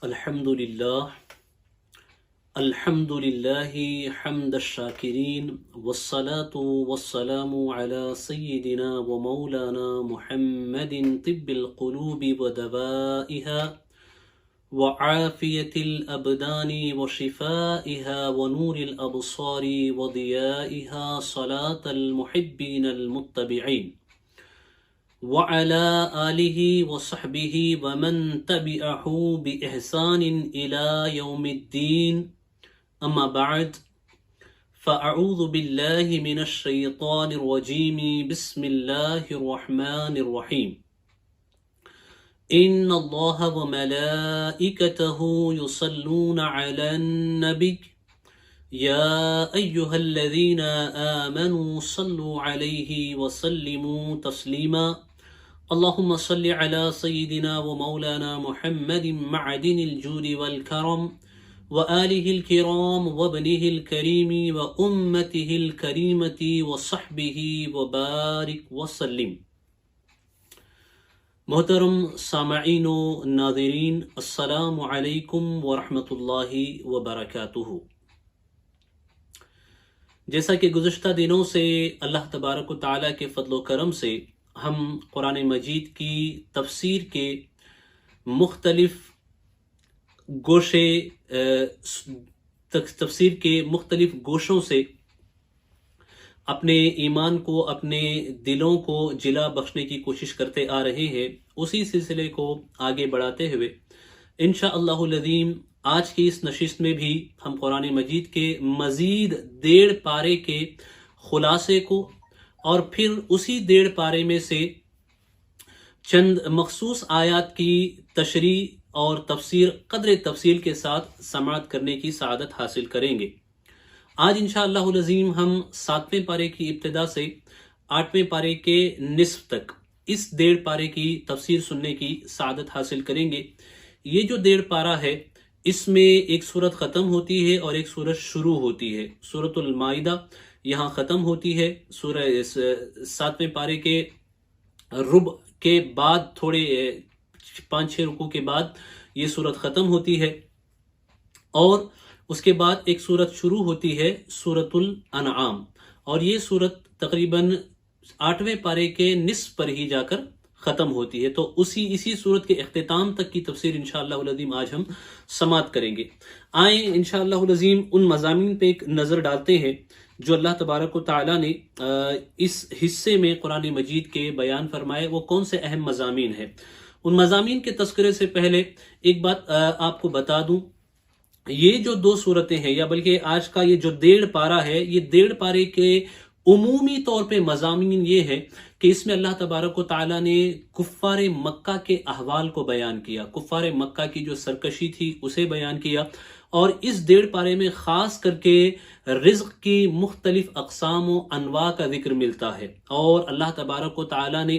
الحمد لله الحمد لله حمد الشاكرين والصلاة والسلام على سيدنا ومولانا محمد طب القلوب ودوائها وعافية الأبدان وشفائها ونور الأبصار وضيائها صلاة المحبين المتبعين وعلى آله وصحبه ومن تبعه بإحسان إلى يوم الدين أما بعد فأعوذ بالله من الشيطان الرجيم بسم الله الرحمن الرحيم إن الله وملائكته يصلون على النبي يا أيها الذين آمنوا صلوا عليه وسلموا تسليما اللهم صل على سيدنا ومولانا محمد معدن الجود والكرم وآله الكرام وابنه الكريم وأمته الكريمة وصحبه وبارك وسلم. محترم سامعین و ناظرین، السلام علیکم ورحمۃ اللہ وبرکاتہ. جیسا کہ گزشتہ دنوں سے اللہ تبارک و تعالیٰ کے فضل و کرم سے ہم قرآن مجید کی تفسیر کے مختلف گوشے تفسیر کے مختلف گوشوں سے اپنے ایمان کو، اپنے دلوں کو جلا بخشنے کی کوشش کرتے آ رہے ہیں. اسی سلسلے کو آگے بڑھاتے ہوئے انشاءاللہ العظیم آج کی اس نشست میں بھی ہم قرآن مجید کے مزید 1.5 پارے کے خلاصے کو اور پھر اسی 1.5 پارے میں سے چند مخصوص آیات کی تشریح اور تفسیر قدر تفصیل کے ساتھ سماعت کرنے کی سعادت حاصل کریں گے. آج انشاءاللہ العظیم ہم 7ویں پارے کی ابتدا سے 8ویں پارے کے نصف تک اس 1.5 پارے کی تفسیر سننے کی سعادت حاصل کریں گے. یہ جو 1.5 پارہ ہے اس میں ایک سورت ختم ہوتی ہے اور ایک سورت شروع ہوتی ہے. سورۃ المائدہ یہاں ختم ہوتی ہے. سورہ 7ویں پارے کے ربع کے بعد تھوڑے 5-6 رکوع کے بعد یہ سورت ختم ہوتی ہے اور اس کے بعد ایک سورت شروع ہوتی ہے سورۃ الانعام، اور یہ سورت تقریباً 8ویں پارے کے نصف پر ہی جا کر ختم ہوتی ہے. تو اسی سورت کے اختتام تک کی تفسیر انشاءاللہ العظیم آج ہم سماعت کریں گے. آئیں انشاءاللہ العظیم ان مضامین پہ ایک نظر ڈالتے ہیں جو اللہ تبارک و تعالیٰ نے اس حصے میں قرآن مجید کے بیان فرمائے. وہ کون سے اہم مضامین ہیں؟ ان مضامین کے تذکرے سے پہلے ایک بات آپ کو بتا دوں. یہ جو 2 صورتیں ہیں، یا بلکہ آج کا یہ جو 1.5 پارہ ہے، یہ 1.5 پارے کے عمومی طور پہ مضامین یہ ہے کہ اس میں اللہ تبارک و تعالیٰ نے کفار مکہ کے احوال کو بیان کیا، کفار مکہ کی جو سرکشی تھی اسے بیان کیا، اور اس 1.5 پارے میں خاص کر کے رزق کی مختلف اقسام و انواع کا ذکر ملتا ہے. اور اللہ تبارک و تعالیٰ نے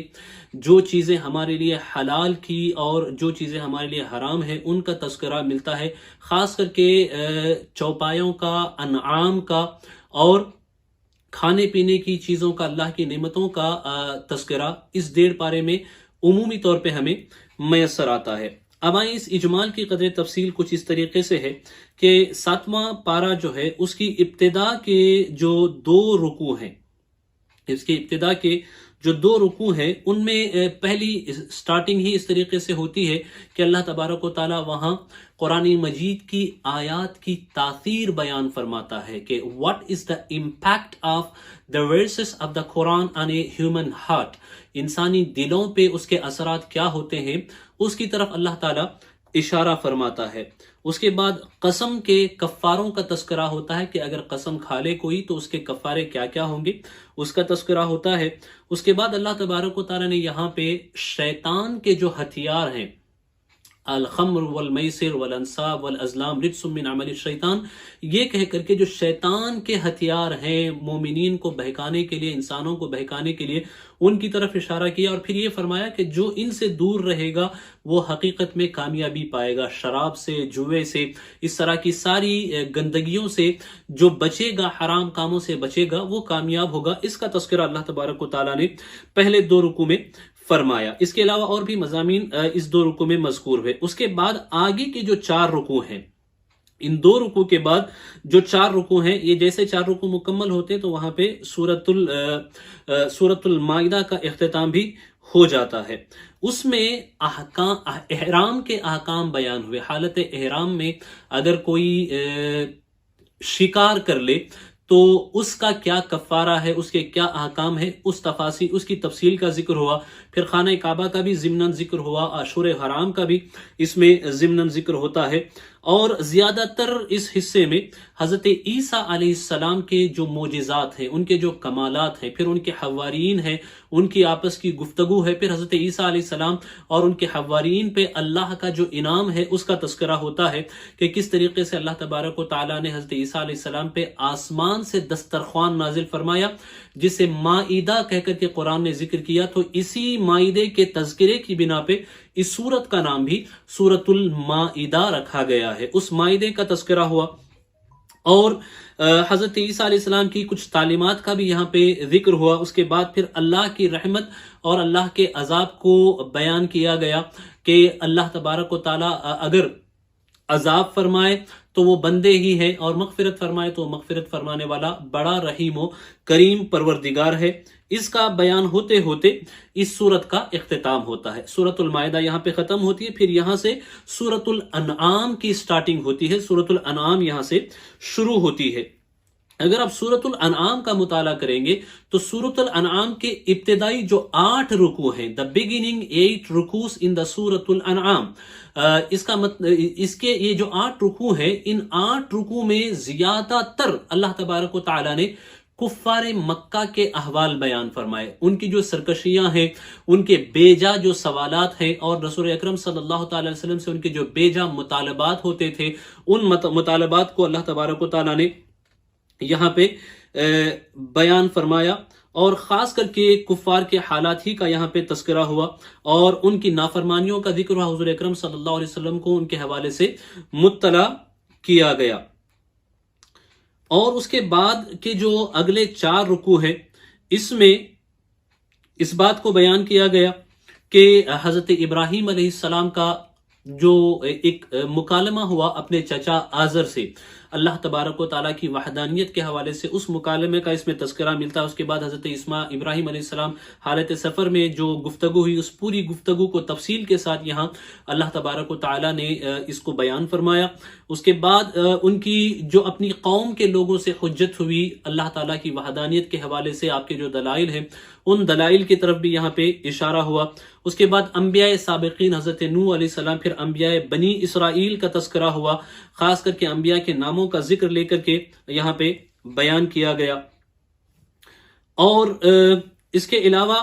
جو چیزیں ہمارے لیے حلال کی اور جو چیزیں ہمارے لیے حرام ہیں ان کا تذکرہ ملتا ہے، خاص کر کے چوپایوں کا، انعام کا اور کھانے پینے کی چیزوں کا، اللہ کی نعمتوں کا تذکرہ اس 1.5 پارے میں عمومی طور پہ ہمیں میسر آتا ہے. اب آئیں اس اجمال کی قدر تفصیل کچھ اس طریقے سے ہے کہ 7واں پارہ جو ہے اس کی ابتدا کے جو 2 رکوع ہیں، اس کی ابتدا کے جو 2 رکوع ہیں ان میں پہلی سٹارٹنگ ہی اس طریقے سے ہوتی ہے کہ اللہ تبارک و تعالیٰ وہاں قرآن مجید کی آیات کی تاثیر بیان فرماتا ہے کہ what is the impact of the verses of the Quran on a human heart. انسانی دلوں پہ اس کے اثرات کیا ہوتے ہیں اس کی طرف اللہ تعالیٰ اشارہ فرماتا ہے. اس کے بعد قسم کے کفاروں کا تذکرہ ہوتا ہے کہ اگر قسم کھا لے کوئی تو اس کے کفارے کیا کیا ہوں گے، اس کا تذکرہ ہوتا ہے. اس کے بعد اللہ تبارک و تعالیٰ نے یہاں پہ شیطان کے جو ہتھیار ہیں، الخمر والمیسر والانصاب والازلام رجس من عمل الشیطان، یہ کہہ کر کے جو شیطان کے ہتھیار ہیں مومنین کو بہکانے کے لیے، انسانوں کو بہکانے کے لیے، ان کی طرف اشارہ کیا. اور پھر یہ فرمایا کہ جو ان سے دور رہے گا وہ حقیقت میں کامیابی پائے گا. شراب سے، جوئے سے، اس طرح کی ساری گندگیوں سے جو بچے گا، حرام کاموں سے بچے گا، وہ کامیاب ہوگا. اس کا تذکرہ اللہ تبارک و تعالیٰ نے پہلے 2 رکوع میں فرمایا۔ اس کے علاوہ اور بھی مضامین اس 2 رکوع میں مذکور ہوئے۔ اس کے بعد آگے کے جو 4 رکوع ہیں، ان 2 رکوع کے بعد جو 4 رکوع ہیں، یہ جیسے 4 رکوع مکمل ہوتے تو وہاں پہ سورۃ المائدہ کا اختتام بھی ہو جاتا ہے۔ اس میں احرام کے احکام بیان ہوئے۔ حالت احرام میں اگر کوئی شکار کر لے تو اس کا کیا کفارہ ہے، اس کے کیا احکام ہے، اس کی تفصیل کا ذکر ہوا۔ پھر خانہ کعبہ کا بھی ضمناً ذکر ہوا، عاشور حرام کا بھی اس میں ضمناً ذکر ہوتا ہے۔ اور زیادہ تر اس حصے میں حضرت عیسیٰ علیہ السلام کے جو معجزات ہیں، ان کے جو کمالات ہیں، پھر ان کے حواریین ہیں، ان کی آپس کی گفتگو ہے، پھر حضرت عیسیٰ علیہ السلام اور ان کے حواریین پہ اللہ کا جو انعام ہے اس کا تذکرہ ہوتا ہے کہ کس طریقے سے اللہ تبارک و تعالیٰ نے حضرت عیسیٰ علیہ السلام پہ آسمان سے دسترخوان نازل فرمایا، جسے مائدہ کہہ کر کے قرآن نے ذکر کیا۔ تو اسی مائدے کے تذکرے کی بنا پہ اس سورت کا نام بھی سورۃ المائدہ رکھا گیا ہے۔ اس مائدے کا تذکرہ ہوا، اور حضرت عیسیٰ علیہ السلام کی کچھ تعلیمات کا بھی یہاں پہ ذکر ہوا۔ اس کے بعد پھر اللہ کی رحمت اور اللہ کے عذاب کو بیان کیا گیا کہ اللہ تبارک و تعالیٰ اگر عذاب فرمائے تو وہ بندے ہی ہے، اور مغفرت فرمائے تو مغفرت فرمانے والا بڑا رحیم و کریم پروردگار ہے۔ اس کا بیان ہوتے ہوتے اس سورت کا اختتام ہوتا ہے۔ سورۃ المائدہ یہاں پہ ختم ہوتی ہے، پھر یہاں سے سورۃ الانعام کی سٹارٹنگ ہوتی ہے۔ سورۃ الانعام یہاں سے شروع ہوتی ہے۔ اگر آپ سورۃ الانعام کا مطالعہ کریں گے تو سورۃ الانعام کے ابتدائی جو 8 رکوع ہیں، the beginning 8 رکوع in the سورۃ الانعام، اس کے یہ جو 8 رکوع ہیں، ان 8 رکوع میں زیادہ تر اللہ تبارک و تعالیٰ نے کفار مکہ کے احوال بیان فرمائے، ان کی جو سرکشیاں ہیں، ان کے بے جا جو سوالات ہیں، اور رسول اکرم صلی اللہ تعالی علیہ وسلم سے ان کے جو بے جا مطالبات ہوتے تھے، ان مطالبات کو اللہ تبارک و تعالیٰ نے یہاں پہ بیان فرمایا، اور خاص کر کے کفار کے حالات ہی کا یہاں پہ تذکرہ ہوا، اور ان کی نافرمانیوں کا ذکر ہوا۔ حضور اکرم صلی اللہ علیہ وسلم کو ان کے حوالے سے مطلع کیا گیا۔ اور اس کے بعد کے جو اگلے 4 رکوع ہیں، اس میں اس بات کو بیان کیا گیا کہ حضرت ابراہیم علیہ السلام کا جو ایک مکالمہ ہوا اپنے چچا آزر سے، اللہ تبارک و تعالیٰ کی وحدانیت کے حوالے سے اس مکالمے کا اس میں تذکرہ ملتا ہے۔ اس کے بعد حضرت ابراہیم علیہ السلام حالت سفر میں جو گفتگو ہوئی، اس پوری گفتگو کو تفصیل کے ساتھ یہاں اللہ تبارک و تعالیٰ نے اس کو بیان فرمایا۔ اس کے بعد ان کی جو اپنی قوم کے لوگوں سے حجت ہوئی اللہ تعالیٰ کی وحدانیت کے حوالے سے، آپ کے جو دلائل ہیں ان دلائل کی طرف بھی یہاں پہ اشارہ ہوا۔ اس کے بعد انبیاء سابقین حضرت نوح علیہ السلام، پھر انبیاء بنی اسرائیل کا تذکرہ ہوا، خاص کر کے انبیاء کے ناموں کا ذکر لے کر کے یہاں پہ بیان کیا گیا۔ اور اس کے علاوہ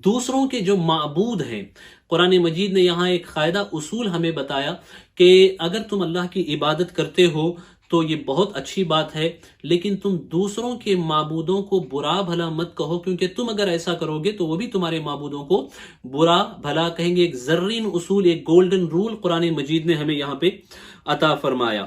دوسروں کے جو معبود ہیں، قرآن مجید نے یہاں ایک قاعدہ اصول ہمیں بتایا کہ اگر تم اللہ کی عبادت کرتے ہو تو یہ بہت اچھی بات ہے، لیکن تم دوسروں کے معبودوں کو برا بھلا مت کہو، کیونکہ تم اگر ایسا کرو گے تو وہ بھی تمہارے معبودوں کو برا بھلا کہیں گے۔ ایک زرین اصول، ایک گولڈن رول قرآن مجید نے ہمیں یہاں پہ عطا فرمایا۔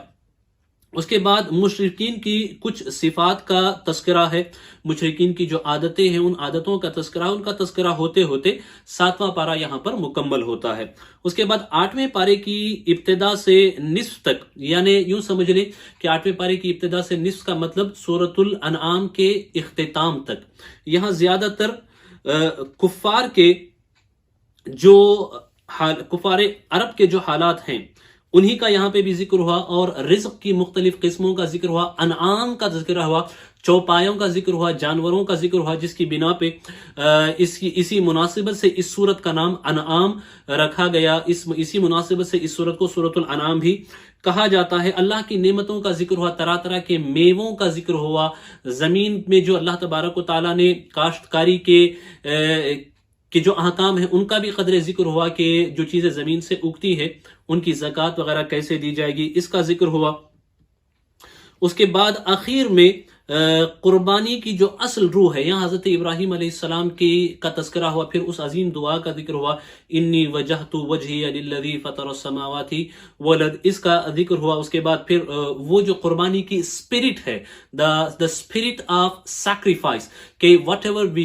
اس کے بعد مشرکین کی کچھ صفات کا تذکرہ ہے، مشرکین کی جو عادتیں ہیں ان عادتوں کا تذکرہ، ان کا تذکرہ ہوتے ہوتے 7واں پارہ یہاں پر مکمل ہوتا ہے۔ اس کے بعد 8ویں پارے کی ابتدا سے نصف تک، یعنی یوں سمجھ لیں کہ 8ویں پارے کی ابتدا سے نصف کا مطلب سورۃ الانعام کے اختتام تک، یہاں زیادہ تر کفار کے جو کفار عرب کے جو حالات ہیں انہی کا یہاں پہ بھی ذکر ہوا، اور رزق کی مختلف قسموں کا ذکر ہوا، انعام کا ذکر ہوا، چوپایوں کا ذکر ہوا، جانوروں کا ذکر ہوا، جس کی بنا پہ اسی مناسبت سے اس سورت کا نام انعام رکھا گیا۔ اسی مناسبت سے اس سورت کو سورۃ الانعام بھی کہا جاتا ہے۔ اللہ کی نعمتوں کا ذکر ہوا، طرح طرح کے میووں کا ذکر ہوا، زمین میں جو اللہ تبارک و تعالیٰ نے کاشتکاری کے جو احکام ہیں ان کا بھی قدر ذکر ہوا کہ جو چیزیں زمین سے اگتی ہے ان کی زکوٰۃ وغیرہ کیسے دی جائے گی، اس کا ذکر ہوا۔ اس کے بعد آخر میں قربانی کی جو اصل روح ہے، یہاں حضرت ابراہیم علیہ السلام کی کا تذکرہ ہوا، پھر اس عظیم دعا کا ذکر ہوا، انی وجہت وجہی للذی فطر السماوات والارض، اس کا ذکر ہوا. اس کے بعد پھر وہ جو قربانی کی اسپرٹ ہے، دا اسپرٹ آف سیکریفائس، کہ whatever we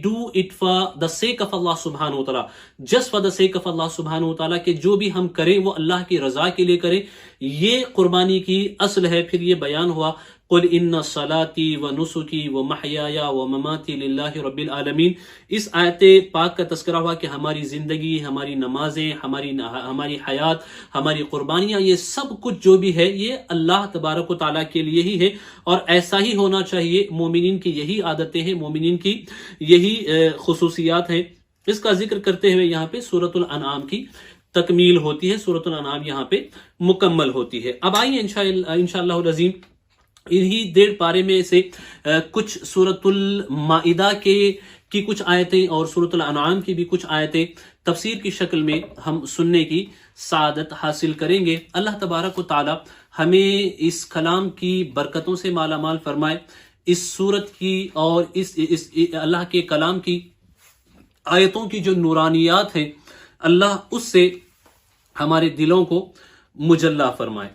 do it for the sake of اللہ سبحانہ و تعالیٰ، just for the sake of اللہ سبحانہ و تعالیٰ، کہ جو بھی ہم کریں وہ اللہ کی رضا کے لیے کریں، یہ قربانی کی اصل ہے. پھر یہ بیان ہوا قل ان صلاتی و نسکی و محیایا و مماتی للہ رب العالمین. اس آیت پاک کا تذکرہ ہوا کہ ہماری زندگی، ہماری نمازیں، ہماری حیات، ہماری قربانیاں، یہ سب کچھ جو بھی ہے یہ اللہ تبارک و تعالیٰ کے لیے ہی ہے، اور ایسا ہی ہونا چاہیے. مومنین کی یہی عادتیں ہیں، مومنین کی یہی خصوصیات ہیں. اس کا ذکر کرتے ہوئے یہاں پہ سورۃ الانعام کی تکمیل ہوتی ہے، سورۃ الانعام یہاں پہ مکمل ہوتی ہے. اب آئیے انشاءاللہ العظیم انہی 1.5 پارے میں سے کچھ سورۃ المائدہ کی کچھ آیتیں اور سورۃ الانعام کی بھی کچھ آیتیں تفسیر کی شکل میں ہم سننے کی سعادت حاصل کریں گے. اللہ تبارک و تعالی ہمیں اس کلام کی برکتوں سے مالا مال فرمائے. اس سورت کی اور اس اللہ کے کلام کی آیتوں کی جو نورانیات ہیں، اللہ اس سے ہمارے دلوں کو مجلہ فرمائے.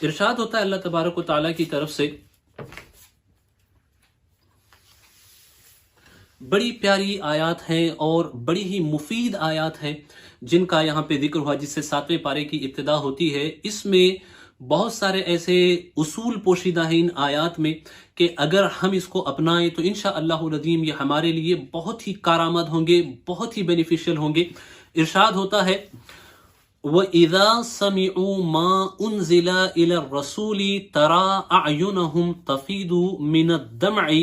ارشاد ہوتا ہے اللہ تبارک و تعالیٰ کی طرف سے، بڑی پیاری آیات ہیں اور بڑی ہی مفید آیات ہیں جن کا یہاں پہ ذکر ہوا، جس سے 7ویں پارے کی ابتدا ہوتی ہے. اس میں بہت سارے ایسے اصول پوشیدہ ہیں ان آیات میں کہ اگر ہم اس کو اپنائیں تو انشاءاللہ العظیم یہ ہمارے لیے بہت ہی کارآمد ہوں گے، بہت ہی بینیفیشل ہوں گے. ارشاد ہوتا ہے وَإِذَا سَمِعُوا مَا أُنزِلَ إِلَى الرَّسُولِ تَرَى أَعْيُنَهُمْ تَفِيضُ مِنَ الدَّمْعِ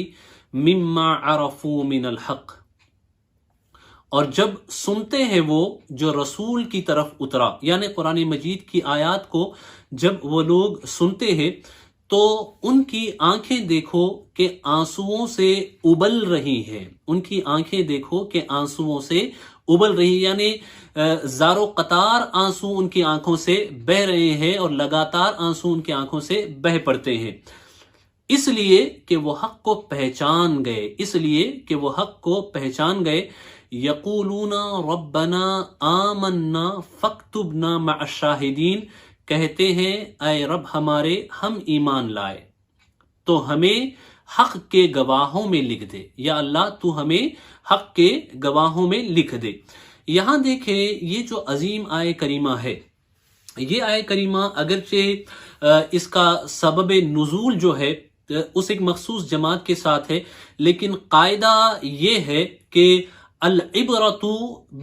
مِمَّا عَرَفُوا مِنَ الْحَقِّ. اور جب سنتے ہیں وہ جو رسول کی طرف اترا، یعنی قرآن مجید کی آیات کو جب وہ لوگ سنتے ہیں تو ان کی آنکھیں دیکھو کہ آنسوؤں سے ابل رہی ہیں. ان کی آنکھیں دیکھو کہ آنسوؤں سے ابل رہی، یعنی زار و قطار آنسو ان کی آنکھوں سے بہ رہے ہیں اور لگاتار آنسو ان کی آنکھوں سے بہ پڑتے ہیں. اس لیے کہ وہ حق کو پہچان گئے، اس لیے کہ وہ حق کو پہچان گئے. یقولون ربنا آمنا فاکتبنا مع الشاہدین، کہتے ہیں اے رب ہمارے ہم ایمان لائے تو ہمیں حق کے گواہوں میں لکھ دے، یا اللہ تو ہمیں حق کے گواہوں میں لکھ دے. یہاں دیکھیں یہ جو عظیم آیہ کریمہ ہے، یہ آیہ کریمہ اگرچہ اس کا سبب نزول جو ہے اس ایک مخصوص جماعت کے ساتھ ہے، لیکن قاعدہ یہ ہے کہ العبرۃ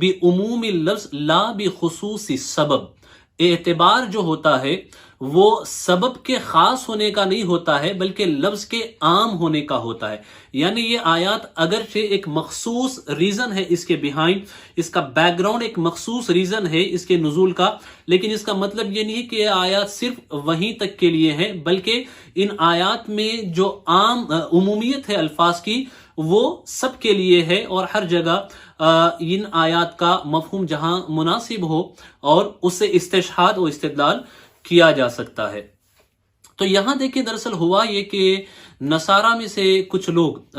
بعموم اللفظ لا بخصوص السبب. اعتبار جو ہوتا ہے وہ سبب کے خاص ہونے کا نہیں ہوتا ہے بلکہ لفظ کے عام ہونے کا ہوتا ہے. یعنی یہ آیات اگرچہ ایک مخصوص ریزن ہے اس کے بیہائنڈ، اس کا بیک گراؤنڈ ایک مخصوص ریزن ہے اس کے نزول کا، لیکن اس کا مطلب یہ نہیں کہ یہ آیات صرف وہیں تک کے لیے ہیں، بلکہ ان آیات میں جو عام عمومیت ہے الفاظ کی وہ سب کے لیے ہے، اور ہر جگہ ان آیات کا مفہوم جہاں مناسب ہو اور اس سے استشہاد و استدلال کیا جا سکتا ہے. تو یہاں دیکھیں دراصل ہوا یہ کہ نصارہ میں سے کچھ لوگ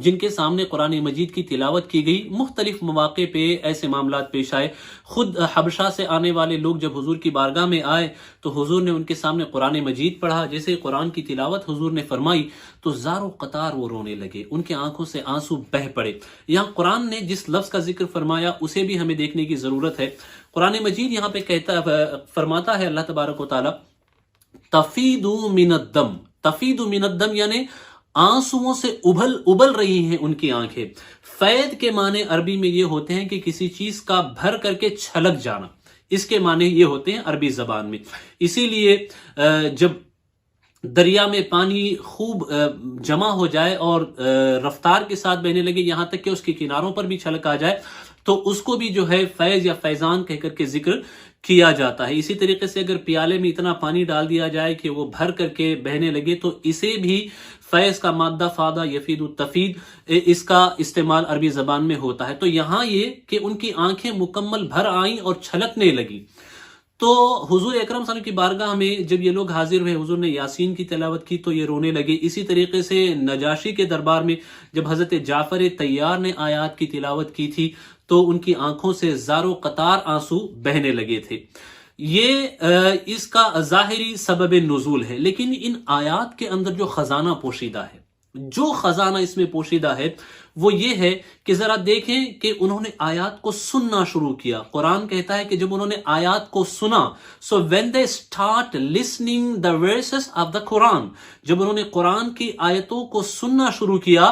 جن کے سامنے قرآن مجید کی تلاوت کی گئی، مختلف مواقع پہ ایسے معاملات پیش آئے. خود حبشہ سے آنے والے لوگ جب حضور کی بارگاہ میں آئے تو حضور نے ان کے سامنے قرآن مجید پڑھا. جیسے قرآن کی تلاوت حضور نے فرمائی تو زار و قطار وہ رونے لگے، ان کے آنکھوں سے آنسو بہہ پڑے. یہاں قرآن نے جس لفظ کا ذکر فرمایا اسے بھی ہمیں دیکھنے کی ضرورت ہے. قرآن مجید یہاں پہ فرماتا ہے اللہ تبارک و تعالی تفید من الدم. تفید من الدم یعنی آنسوؤں سے ابل رہی ہیں ان کی آنکھیں. فید کے معنی عربی میں یہ ہوتے ہیں کہ کسی چیز کا بھر کر کے چھلک جانا، اس کے معنی یہ ہوتے ہیں عربی زبان میں. اسی لیے جب دریا میں پانی خوب جمع ہو جائے اور رفتار کے ساتھ بہنے لگے یہاں تک کہ اس کے کناروں پر بھی چھلک آ جائے تو اس کو بھی جو ہے فیض یا فیضان کہہ کر کے ذکر کیا جاتا ہے. اسی طریقے سے اگر پیالے میں اتنا پانی ڈال دیا جائے کہ وہ بھر کر کے بہنے لگے تو اسے بھی فیض کا مادہ فادہ یفید التفید، اس کا استعمال عربی زبان میں ہوتا ہے۔ تو یہاں یہ کہ ان کی آنکھیں مکمل بھر آئیں اور چھلکنے لگی۔ تو حضور اکرم صلی اللہ علیہ وسلم کی بارگاہ میں جب یہ لوگ حاضر ہوئے، حضور نے یاسین کی تلاوت کی تو یہ رونے لگے۔ اسی طریقے سے نجاشی کے دربار میں جب حضرت جعفر طیار نے آیات کی تلاوت کی تھی تو ان کی آنکھوں سے زارو قطار آنسو بہنے لگے تھے۔ یہ اس کا ظاہری سبب نزول ہے، لیکن ان آیات کے اندر جو خزانہ پوشیدہ ہے، جو خزانہ اس میں پوشیدہ ہے وہ یہ ہے کہ ذرا دیکھیں کہ انہوں نے آیات کو سننا شروع کیا۔ قرآن کہتا ہے کہ جب انہوں نے آیات کو سنا، so when they start listening the verses of the Quran، جب انہوں نے قرآن کی آیتوں کو سننا شروع کیا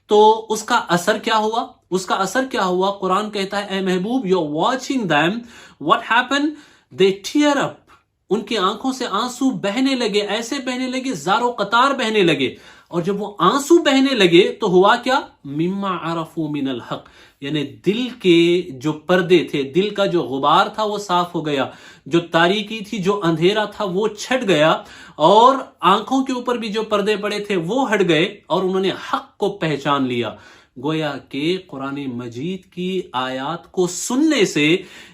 تو اس کا اثر کیا ہوا؟ اس کا اثر کیا ہوا؟ قرآن کہتا ہے اے محبوب you're watching them، what happened؟ they tear up، ان کی آنکھوں سے آنسو بہنے لگے، ایسے بہنے لگے زارو قطار بہنے لگے۔ اور جب وہ آنسو بہنے لگے تو ہوا کیا؟ مما عرفوا من الحق، یعنی دل کے جو پردے تھے، دل کا جو غبار تھا وہ صاف ہو گیا، جو تاریکی تھی، جو اندھیرا تھا وہ چھٹ گیا، اور آنکھوں کے اوپر بھی جو پردے پڑے تھے وہ ہٹ گئے، اور انہوں نے حق کو پہچان لیا۔ گویا کہ قرآن مجید کی آیات کو سننے سے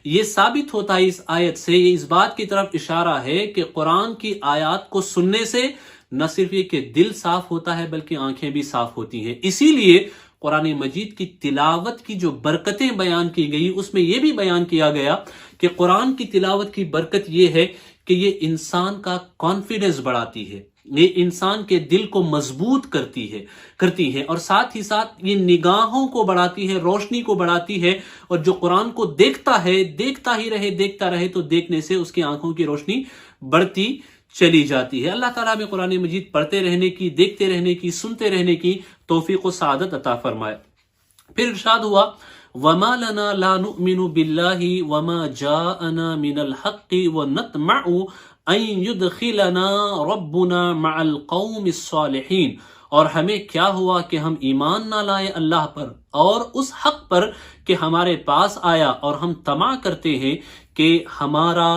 یہ ثابت ہوتا ہے، اس آیت سے یہ اس بات کی طرف اشارہ ہے کہ قرآن کی آیات کو سننے سے نہ صرف یہ کہ دل صاف ہوتا ہے بلکہ آنکھیں بھی صاف ہوتی ہیں۔ اسی لیے قرآن مجید کی تلاوت کی جو برکتیں بیان کی گئی اس میں یہ بھی بیان کیا گیا کہ قرآن کی تلاوت کی برکت یہ ہے کہ یہ انسان کا کانفیڈنس بڑھاتی ہے، یہ انسان کے دل کو مضبوط کرتی ہے، اور ساتھ ہی ساتھ یہ نگاہوں کو بڑھاتی ہے، روشنی کو بڑھاتی ہے، اور جو قرآن کو دیکھتا ہے، دیکھتا رہے تو دیکھنے سے اس کی آنکھوں کی روشنی بڑھتی چلی جاتی ہے۔ اللہ تعالیٰ میں قرآن مجید پڑھتے رہنے کی، دیکھتے رہنے کی، سنتے رہنے کی توفیق و سعادت عطا فرمائے۔ پھر ارشاد ہوا وَمَا لَنَا لَا نُؤْمِنُ بِاللَّهِ وَمَا جَاءَنَا مِنَ الْحَقِّ وَنَطْمَعُ أَن يُدْخِلَنَا رَبُّنَا مَعَ الْقَوْمِ الصَّالِحِينَ، اور ہمیں کیا ہوا کہ ہم ایمان نہ لائے اللہ پر اور اس حق پر کہ ہمارے پاس آیا، اور ہم طمع کرتے ہیں کہ ہمارا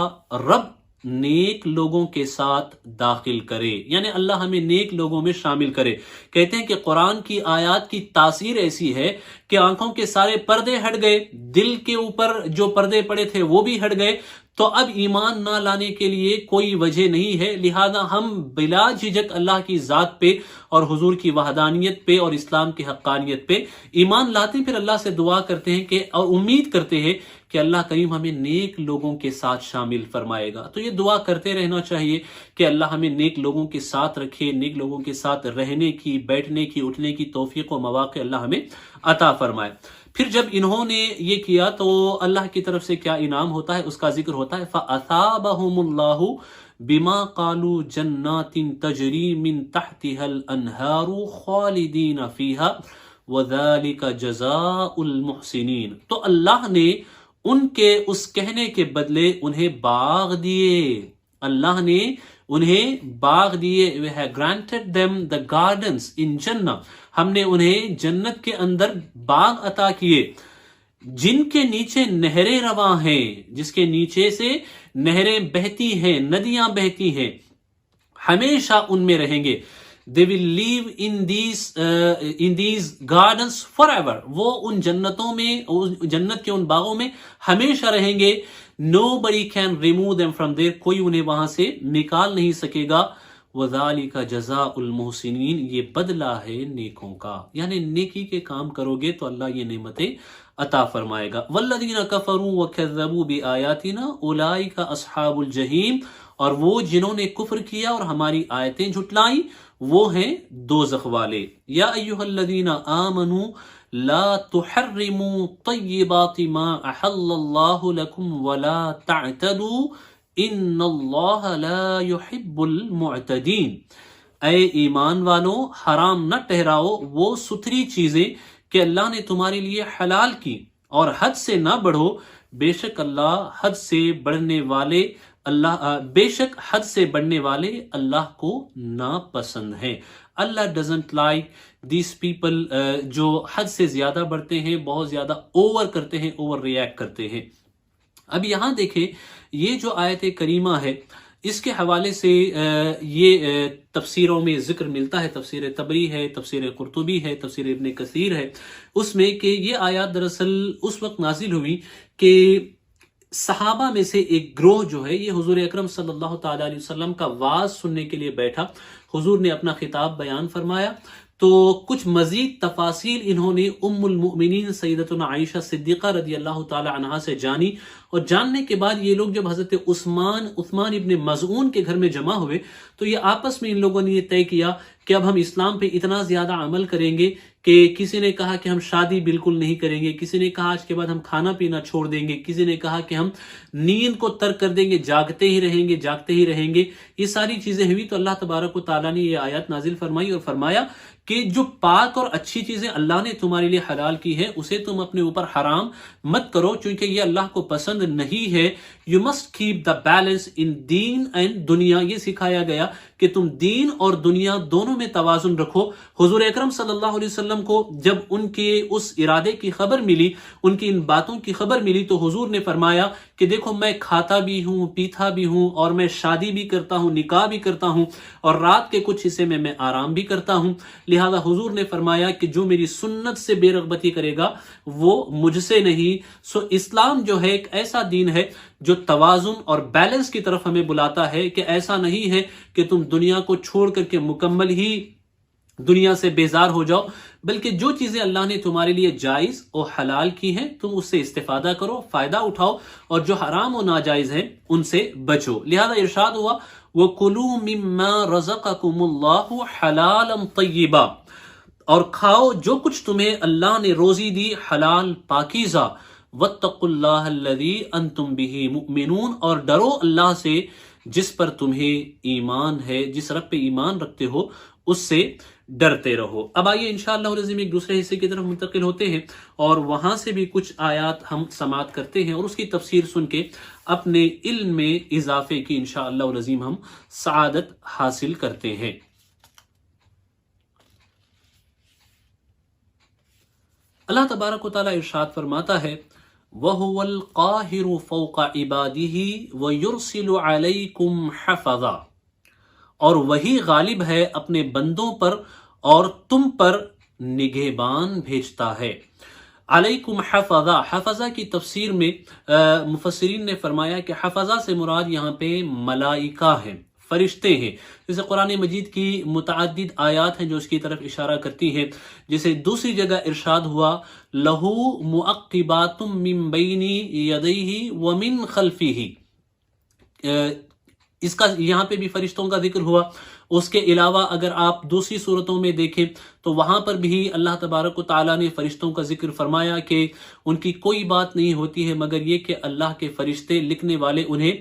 رب نیک لوگوں کے ساتھ داخل کرے، یعنی اللہ ہمیں نیک لوگوں میں شامل کرے۔ کہتے ہیں کہ قرآن کی آیات کی تاثیر ایسی ہے کہ آنکھوں کے سارے پردے ہٹ گئے، دل کے اوپر جو پردے پڑے تھے وہ بھی ہٹ گئے، تو اب ایمان نہ لانے کے لیے کوئی وجہ نہیں ہے، لہذا ہم بلا جھجک اللہ کی ذات پہ اور حضور کی وحدانیت پہ اور اسلام کی حقانیت پہ ایمان لاتے ہیں، پھر اللہ سے دعا کرتے ہیں کہ اور امید کرتے ہیں کہ اللہ کریم ہمیں نیک لوگوں کے ساتھ شامل فرمائے گا۔ تو یہ دعا کرتے رہنا چاہیے کہ اللہ ہمیں نیک لوگوں کے ساتھ رکھے، نیک لوگوں کے ساتھ رہنے کی، بیٹھنے کی، اٹھنے کی توفیق و مواقع اللہ ہمیں عطا فرمائے۔ پھر جب انہوں نے یہ کیا تو اللہ کی طرف سے کیا انعام ہوتا ہے اس کا ذکر ہوتا ہے فَأَثَابَهُمُ اللَّهُ بِمَا قَالُوا جَنَّاتٍ تَجْرِي مِن تَحْتِهَا الْأَنْهَارُ خَالِدِينَ فِيهَا وَذَلِكَ جَزَاءُ الْمُحْسِنِينَ، تو اللہ نے ان کے اس کہنے کے بدلے انہیں باغ دیے، اللہ نے انہیں باغ دیے، we have granted them the gardens in Jannah، ہم نے انہیں جنت کے اندر باغ عطا کیے جن کے نیچے نہریں رواں ہیں، جس کے نیچے سے نہریں بہتی ہیں، ندیاں بہتی ہیں، ہمیشہ ان میں رہیں گے۔ They will live in these gardens forever، وہ ان جنتوں میں، جنت کے ان باغوں میں ہمیشہ رہیں گے۔ Nobody can remove them from there، کوئی انہیں وہاں سے نکال نہیں سکے گا۔ وَذَلِكَ جَزَاءُ الْمُحْسِنِينَ، یہ بدلہ ہے نیکوں کا، یعنی نیکی کے کام کرو گے تو اللہ یہ نعمتیں عطا فرمائے گا۔ وَالَّذِينَ كَفَرُوا وَكَذَّبُوا بِآيَاتِنَا أُولَئِكَ أَصْحَابُ الْجَحِيمِ، اور وہ جنہوں نے کفر کیا اور ہماری آیتیں جھٹلائیں وہ ہیں دوزخ والے۔ یا ایھا الذین آمنوا لا تحرموا طیبات ما احل اللہ لکم ولا تعتدوا ان اللہ لا يحب المعتدین، اے ایمان والو حرام نہ ٹھہراؤ وہ ستھری چیزیں کہ اللہ نے تمہارے لیے حلال کی، اور حد سے نہ بڑھو، بے شک اللہ حد سے بڑھنے والے بے شک حد سے بڑھنے والے اللہ کو ناپسند ہیں۔ اللہ ڈزنٹ لائک دیس پیپل جو حد سے زیادہ بڑھتے ہیں، بہت زیادہ اوور کرتے ہیں، اوور ریئیکٹ کرتے ہیں۔ اب یہاں دیکھیں یہ جو آیت کریمہ ہے اس کے حوالے سے یہ تفسیروں میں ذکر ملتا ہے، تفسیر طبری ہے، تفسیر قرطبی ہے، تفسیر ابن کثیر ہے، اس میں کہ یہ آیات دراصل اس وقت نازل ہوئی کہ صحابہ میں سے ایک گروہ جو ہے یہ حضور اکرم صلی اللہ تعالی علیہ وسلم کا وعظ سننے کے لیے بیٹھا، حضور نے اپنا خطاب بیان فرمایا تو کچھ مزید تفاصیل انہوں نے ام المؤمنین سیدتنا عائشہ صدیقہ رضی اللہ تعالی عنہا سے جانی، اور جاننے کے بعد یہ لوگ جب حضرت عثمان ابن مظعون کے گھر میں جمع ہوئے تو یہ آپس میں ان لوگوں نے یہ طے کیا کہ اب ہم اسلام پہ اتنا زیادہ عمل کریں گے کہ کسی نے کہا کہ ہم شادی بالکل نہیں کریں گے، کسی نے کہا آج کے بعد ہم کھانا پینا چھوڑ دیں گے، کسی نے کہا کہ ہم نیند کو ترک کر دیں گے، جاگتے ہی رہیں گے۔ یہ ساری چیزیں ہوئی تو اللہ تبارک و تعالیٰ نے یہ آیات نازل فرمائی اور فرمایا کہ جو پاک اور اچھی چیزیں اللہ نے تمہارے لیے حلال کی ہے اسے تم اپنے اوپر حرام مت کرو، چونکہ یہ اللہ کو پسند نہیں ہے۔ You must keep the balance in دین اینڈ دنیا، یہ سکھایا گیا کہ تم دین اور دنیا دونوں میں توازن رکھو۔ حضور اکرم صلی اللہ علیہ وسلم کو جب ان کے اس ارادے کی خبر ملی، ان کی ان باتوں کی خبر ملی تو حضور نے فرمایا کہ دیکھو میں کھاتا بھی ہوں، پیتا بھی ہوں، اور میں شادی بھی کرتا ہوں، نکاح بھی کرتا ہوں، اور رات کے کچھ حصے میں آرام بھی کرتا ہوں۔ لہذا حضور نے فرمایا کہ جو میری سنت سے بے رغبتی کرے گا وہ مجھ سے نہیں۔ سو اسلام جو ہے ایک ایسا دین ہے جو توازن اور بیلنس کی طرف ہمیں بلاتا ہے کہ ایسا نہیں ہے کہ تم دنیا کو چھوڑ کر کے مکمل ہی دنیا سے بیزار ہو جاؤ، بلکہ جو چیزیں اللہ نے تمہارے لیے جائز اور حلال کی ہیں تم اس سے استفادہ کرو، فائدہ اٹھاؤ، اور جو حرام و ناجائز ہیں ان سے بچو۔ لہذا ارشاد ہوا وَكُلُوا مِمَّا رَزَقَكُمُ اللَّهُ حَلَالًا طَيِّبًا، اور کھاؤ جو کچھ تمہیں اللہ نے روزی دی حلال پاکیزہ، وَاتَّقُوا اللَّهَ الَّذِي أَنْتُمْ بِهِ مُؤْمِنُونَ، اور ڈرو اللہ سے جس پر تمہیں ایمان ہے، جس رب پہ ایمان رکھتے ہو اس سے ڈرتے رہو۔ اب آئیے انشاءاللہ العظیم ایک دوسرے حصے کی طرف منتقل ہوتے ہیں اور وہاں سے بھی کچھ آیات ہم سماعت کرتے ہیں اور اس کی تفسیر سن کے اپنے علم میں اضافے کی انشاءاللہ العظیم ہم سعادت حاصل کرتے ہیں۔ اللہ تبارک و تعالیٰ ارشاد فرماتا ہے وَهُوَ الْقَاهِرُ فَوْقَ عِبَادِهِ وَيُرْسِلُ عَلَيْكُمْ حَفَظًا، اور وہی غالب ہے اپنے بندوں پر اور تم پر نگہبان بھیجتا ہے۔ علیکم حفظہ، حفظہ کی تفسیر میں مفسرین نے فرمایا کہ حفظہ سے مراد یہاں پہ ملائکہ ہیں، فرشتے ہیں، جیسے قرآن مجید کی متعدد آیات ہیں جو اس کی طرف اشارہ کرتی ہیں، جیسے دوسری جگہ ارشاد ہوا لہو معقبات من بین یدیہ ومن خلفہ، اس کا یہاں پہ بھی فرشتوں کا ذکر ہوا۔ اس کے علاوہ اگر آپ دوسری صورتوں میں دیکھیں تو وہاں پر بھی اللہ تبارک و تعالیٰ نے فرشتوں کا ذکر فرمایا کہ ان کی کوئی بات نہیں ہوتی ہے مگر یہ کہ اللہ کے فرشتے لکھنے والے انہیں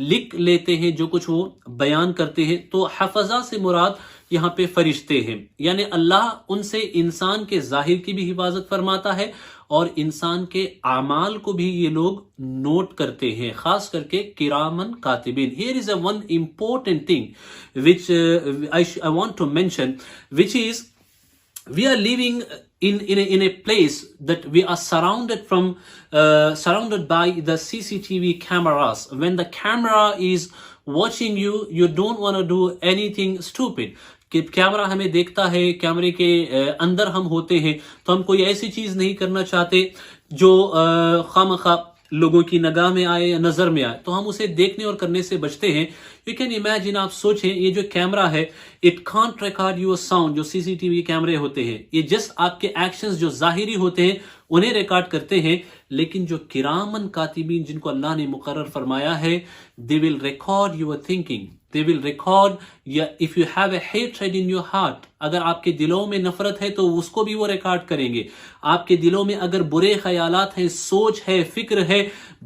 لکھ لیتے ہیں جو کچھ وہ بیان کرتے ہیں۔ تو حفظہ سے مراد یہاں پہ فرشتے ہیں، یعنی اللہ ان سے انسان کے ظاہر کی بھی حفاظت فرماتا ہے اور انسان کے اعمال کو بھی یہ لوگ نوٹ کرتے ہیں، خاص کر کے کرامن کاتبین۔ Here is a one important thing which I want to mention, which is we are living in a place that we are surrounded by the CCTV cameras. When the camera is watching you, you don't want to do anything stupid. کہ camera ہمیں دیکھتا ہے، کیمرے کے اندر ہم ہوتے ہیں تو ہم کوئی ایسی چیز نہیں کرنا چاہتے جو خواہ لوگوں کی نگاہ میں آئے یا نظر میں آئے، تو ہم اسے دیکھنے اور کرنے سے بچتے ہیں۔ یو کین امیجن، آپ سوچیں یہ جو کیمرہ ہے it can't record your sound, جو سی سی ٹی وی کیمرے ہوتے ہیں یہ جسٹ آپ کے ایکشنز جو ظاہری ہوتے ہیں انہیں ریکارڈ کرتے ہیں، لیکن جو کرامن کاتبین جن کو اللہ نے مقرر فرمایا ہے they will record your thinking, they will record if you have a hatred in your heart، اگر آپ کے دلوں میں نفرت ہے تو اس کو بھی وہ ریکارڈ کریں گے، آپ کے دلوں میں اگر برے خیالات ہیں، سوچ ہے، فکر ہے،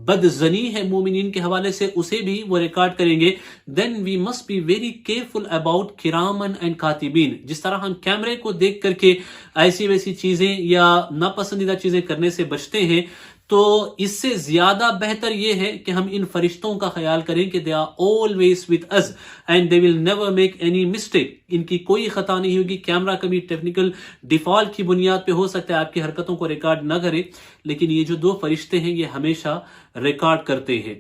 بد زنی ہے مومنین کے حوالے سے اسے بھی وہ ریکارڈ کریں گے۔ then we must be very careful about کرامن اینڈ کاتبین۔ جس طرح ہم کیمرے کو دیکھ کر کے ایسی ویسی چیزیں یا ناپسندیدہ چیزیں کرنے سے بچتے ہیں، تو اس سے زیادہ بہتر یہ ہے کہ ہم ان فرشتوں کا خیال کریں کہ they are always with us and they will never make any mistake، ان کی کوئی خطا نہیں ہوگی۔ کیمرہ کبھی ٹیکنیکل ڈیفالٹ کی بنیاد پہ ہو سکتا ہے آپ کی حرکتوں کو ریکارڈ نہ کرے، لیکن یہ جو دو فرشتے ہیں یہ ہمیشہ ریکارڈ کرتے ہیں۔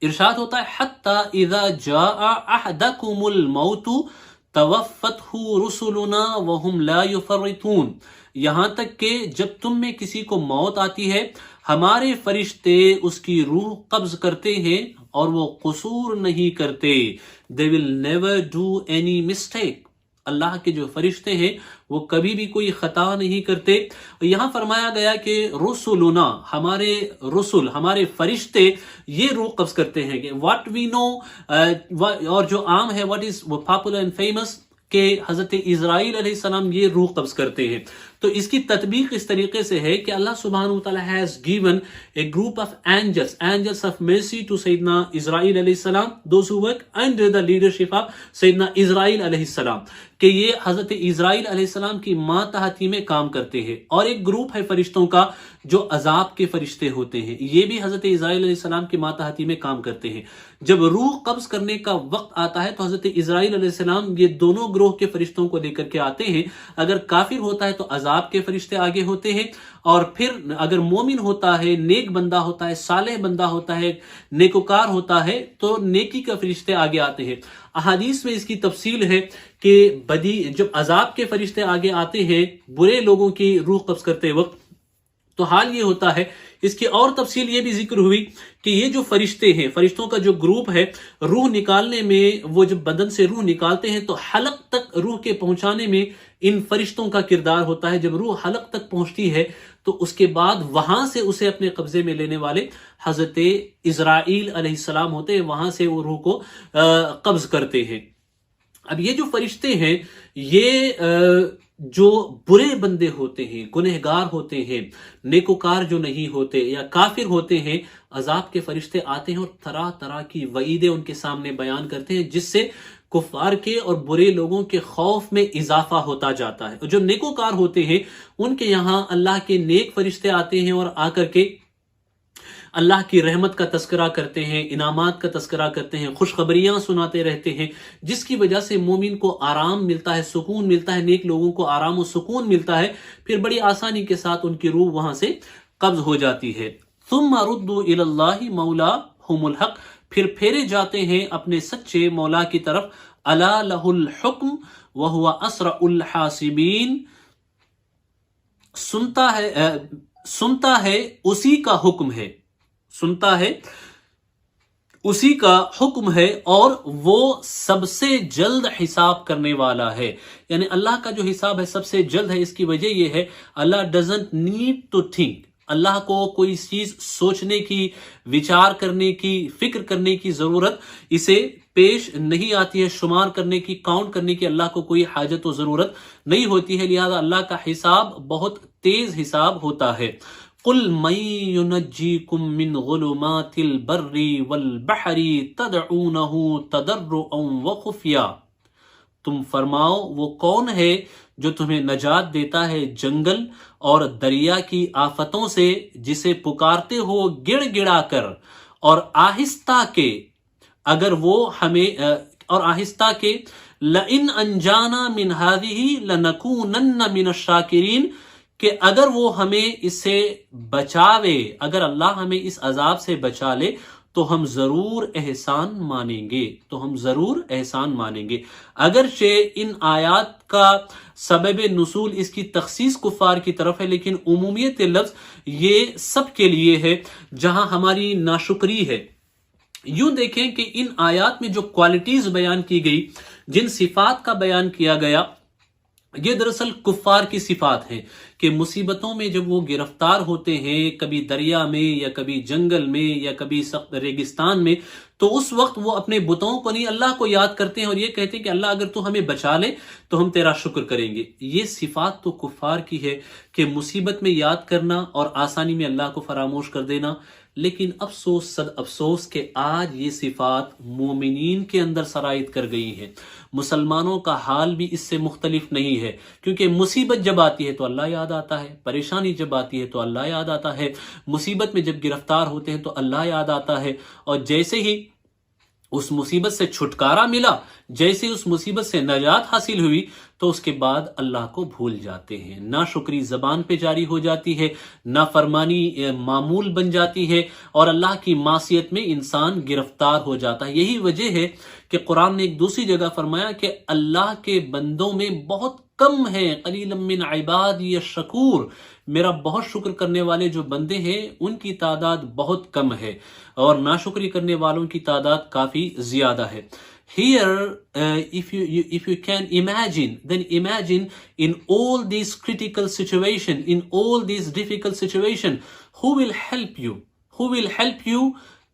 ارشاد ہوتا ہے حتی اذا جاء احدکم الموت توفتہ رسلنا وہم لا یفرطون، یہاں تک کہ جب تم میں کسی کو موت آتی ہے ہمارے فرشتے اس کی روح قبض کرتے ہیں اور وہ قصور نہیں کرتے. They will never do any mistake. اللہ کے جو فرشتے ہیں وہ کبھی بھی کوئی خطا نہیں کرتے. یہاں فرمایا گیا کہ رسولنا، ہمارے رسول، ہمارے فرشتے یہ روح قبض کرتے ہیں. کہ واٹ وی نو، اور جو عام ہے what is popular and famous, کہ حضرت اسرائیل علیہ السلام یہ روح قبض کرتے ہیں. تو اس کی تطبیق اس طریقے سے ہے کہ اللہ سبحانہ وتعالی has given a group of angels of mercy to سیدنا اسرائیل علیہ السلام, those who work under the leadership of سیدنا اسرائیل علیہ السلام, کہ یہ حضرت اسرائیل علیہ السلام کی ماتحتی میں کام کرتے ہیں. اور ایک گروپ ہے فرشتوں کا جو عذاب کے فرشتے ہوتے ہیں, یہ بھی حضرت اسرائیل علیہ السلام کی ماتحتی میں کام کرتے ہیں. جب روح قبض کرنے کا وقت آتا ہے تو حضرت اسرائیل علیہ السلام یہ دونوں گروہ کے فرشتوں کو لے کر کے آتے ہیں. اگر کافر ہوتا ہے تو عذاب کے فرشتے آگے ہوتے ہیں, اور پھر اگر مومن ہوتا ہے, نیک بندہ ہوتا ہے, صالح بندہ ہوتا ہے, نیکوکار ہوتا ہے, تو نیکی کا فرشتے آگے آتے ہیں. احادیث میں اس کی تفصیل ہے کہ جب عذاب کے فرشتے آگے آتے ہیں برے لوگوں کی روح قبض کرتے وقت, تو حال یہ ہوتا ہے. اس کی اور تفصیل یہ بھی ذکر ہوئی کہ یہ جو فرشتے ہیں, فرشتوں کا جو گروپ ہے, روح نکالنے میں وہ جب بدن سے روح نکالتے ہیں تو حلق تک روح کے پہنچانے میں ان فرشتوں کا کردار ہوتا ہے. جب روح حلق تک پہنچتی ہے تو اس کے بعد وہاں سے اسے اپنے قبضے میں لینے والے حضرت اسرائیل علیہ السلام ہوتے ہیں, وہاں سے وہ روح کو قبض کرتے ہیں. اب یہ جو فرشتے ہیں یہ جو برے بندے ہوتے ہیں, گنہگار ہوتے ہیں, نیکوکار جو نہیں ہوتے یا کافر ہوتے ہیں, عذاب کے فرشتے آتے ہیں اور طرح طرح کی وعیدیں ان کے سامنے بیان کرتے ہیں, جس سے کفار کے اور برے لوگوں کے خوف میں اضافہ ہوتا جاتا ہے. جو نیکوکار ہوتے ہیں ان کے یہاں اللہ کے نیک فرشتے آتے ہیں اور آ کر کے اللہ کی رحمت کا تذکرہ کرتے ہیں, انعامات کا تذکرہ کرتے ہیں, خوشخبریاں سناتے رہتے ہیں, جس کی وجہ سے مومن کو آرام ملتا ہے, سکون ملتا ہے, نیک لوگوں کو آرام و سکون ملتا ہے. پھر بڑی آسانی کے ساتھ ان کی روح وہاں سے قبض ہو جاتی ہے. ثم ردوا الی اللہ مولاہم الحق, پھر پھیرے جاتے ہیں اپنے سچے مولا کی طرف. الا لہ الحکم وہو اسرع الحاسبین, سنتا ہے اسی کا حکم ہے, سنتا ہے اسی کا حکم ہے, اور وہ سب سے جلد حساب کرنے والا ہے. یعنی اللہ کا جو حساب ہے سب سے جلد ہے. اس کی وجہ یہ ہے اللہ ڈزنٹ نیڈ ٹو تھنک, اللہ کو کوئی چیز سوچنے کی, وچار کرنے کی, فکر کرنے کی ضرورت اسے پیش نہیں آتی ہے, شمار کرنے کی, کاؤنٹ کرنے کی اللہ کو کوئی حاجت و ضرورت نہیں ہوتی ہے. لہذا اللہ کا حساب بہت تیز حساب ہوتا ہے. قل من ينجيكم من ظلمات البر والبحر تدعونه تضرعا وخفيا, تم فرماؤ وہ کون ہے جو تمہیں نجات دیتا ہے جنگل اور دریا کی آفتوں سے, جسے پکارتے ہو گڑ گڑا کر اور آہستہ کے, اگر وہ ہمیں اور آہستہ کے لئن انجانا من هذه لنكونن من الشاکرین, کہ اگر وہ ہمیں اس سے بچاوے, اگر اللہ ہمیں اس عذاب سے بچا لے تو ہم ضرور احسان مانیں گے, تو ہم ضرور احسان مانیں گے. اگرچہ ان آیات کا سبب نزول اس کی تخصیص کفار کی طرف ہے, لیکن عمومیت لفظ یہ سب کے لیے ہے جہاں ہماری ناشکری ہے. یوں دیکھیں کہ ان آیات میں جو کوالٹیز بیان کی گئی, جن صفات کا بیان کیا گیا, یہ دراصل کفار کی صفات ہیں کہ مصیبتوں میں جب وہ گرفتار ہوتے ہیں, کبھی دریا میں یا کبھی جنگل میں یا کبھی سخت ریگستان میں, تو اس وقت وہ اپنے بتوں کو نہیں اللہ کو یاد کرتے ہیں اور یہ کہتے ہیں کہ اللہ اگر تو ہمیں بچا لے تو ہم تیرا شکر کریں گے. یہ صفات تو کفار کی ہے کہ مصیبت میں یاد کرنا اور آسانی میں اللہ کو فراموش کر دینا. لیکن افسوس صد افسوس کہ آج یہ صفات مومنین کے اندر سرایت کر گئی ہیں. مسلمانوں کا حال بھی اس سے مختلف نہیں ہے, کیونکہ مصیبت جب آتی ہے تو اللہ یاد آتا ہے, پریشانی جب آتی ہے تو اللہ یاد آتا ہے, مصیبت میں جب گرفتار ہوتے ہیں تو اللہ یاد آتا ہے, اور جیسے ہی اس مصیبت سے چھٹکارا ملا، جیسے اس مصیبت سے نجات حاصل ہوئی، تو اس کے بعد اللہ کو بھول جاتے ہیں، ناشکری زبان پہ جاری ہو جاتی ہے، نافرمانی معمول بن جاتی ہے، اور اللہ کی معصیت میں انسان گرفتار ہو جاتا ہے۔ یہی وجہ ہے کہ قرآن نے ایک دوسری جگہ فرمایا کہ اللہ کے بندوں میں بہت کم ہے، قلیلا من عبادی الشکور، میرا بہت شکر کرنے والے جو بندے ہیں ان کی تعداد بہت کم ہے، اور ناشکری کرنے والوں کی تعداد کافی زیادہ ہے۔ Here, if you can imagine, then imagine in all these critical situation, in all these difficult situation, who will help you? Who will help you?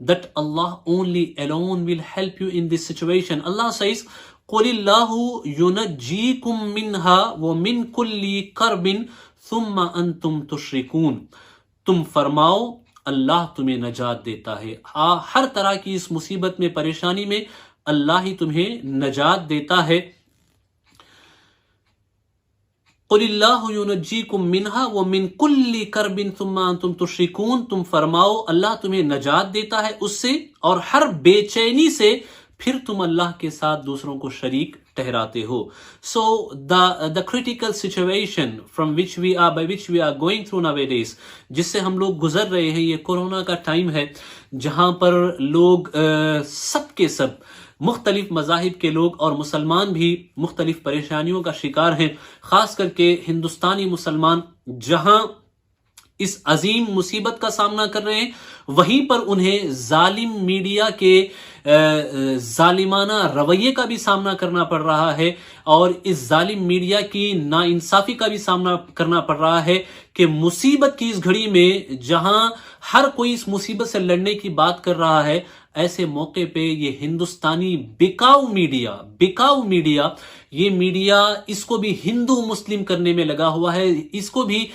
That Allah only alone will help you in this situation. Allah says, قُلِ اللَّهُ يُنَجِّيكُم مِّنْهَا وَمِن كُلِّ كَرْبٍ ثُمَّ أَنْتُمْ تُشْرِكُونَ، تم فرماؤ اللہ تمہیں نجات دیتا ہے، ہر طرح کی اس مصیبت میں، پریشانی میں اللہ ہی تمہیں نجات دیتا ہے۔ قُلِ اللَّهُ يُنَجِّيكُم مِّنْهَا وَمِن كُلِّ كَرْبٍ ثُمَّ أَنْتُمْ تُشْرِكُونَ، تم فرماؤ اللہ تمہیں نجات دیتا ہے اس سے اور ہر بے چینی سے، پھر تم اللہ کے ساتھ دوسروں کو شریک ٹھہراتے ہو۔ So the critical situation by which we are going through nowadays، جس سے ہم لوگ گزر رہے ہیں، یہ کورونا کا ٹائم ہے جہاں پر لوگ سب کے سب مختلف مذاہب کے لوگ اور مسلمان بھی مختلف پریشانیوں کا شکار ہیں، خاص کر کے ہندوستانی مسلمان جہاں اس عظیم مصیبت کا سامنا کر رہے ہیں، وہیں پر انہیں ظالم میڈیا کے ظالمانہ رویے کا بھی سامنا کرنا پڑ رہا ہے، اور اس ظالم میڈیا کی ناانصافی کا بھی سامنا کرنا پڑ رہا ہے کہ مصیبت کی اس گھڑی میں جہاں ہر کوئی اس مصیبت سے لڑنے کی بات کر رہا ہے، ایسے موقع پہ یہ ہندوستانی بکاؤ میڈیا، یہ میڈیا اس کو بھی ہندو مسلم کرنے میں لگا ہوا ہے، اس کو بھی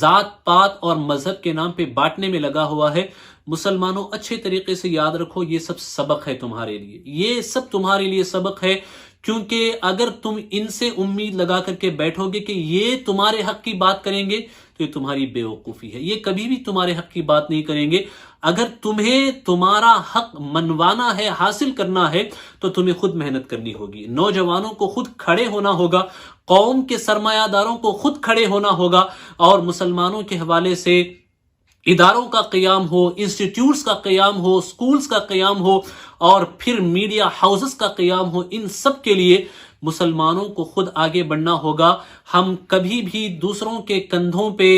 ذات پات اور مذہب کے نام پہ بانٹنے میں لگا ہوا ہے۔ مسلمانوں اچھے طریقے سے یاد رکھو، یہ سب سبق ہے تمہارے لیے، یہ سب تمہارے لیے سبق ہے، کیونکہ اگر تم ان سے امید لگا کر کے بیٹھو گے کہ یہ تمہارے حق کی بات کریں گے تو یہ تمہاری بے وقوفی ہے، یہ کبھی بھی تمہارے حق کی بات نہیں کریں گے۔ اگر تمہیں تمہارا حق منوانا ہے، حاصل کرنا ہے، تو تمہیں خود محنت کرنی ہوگی، نوجوانوں کو خود کھڑے ہونا ہوگا، قوم کے سرمایہ داروں کو خود کھڑے ہونا ہوگا، اور مسلمانوں کے حوالے سے اداروں کا قیام ہو، انسٹیٹیوٹس کا قیام ہو، سکولز کا قیام ہو، اور پھر میڈیا ہاؤسز کا قیام ہو۔ ان سب کے لیے مسلمانوں کو خود آگے بڑھنا ہوگا۔ ہم کبھی بھی دوسروں کے کندھوں پہ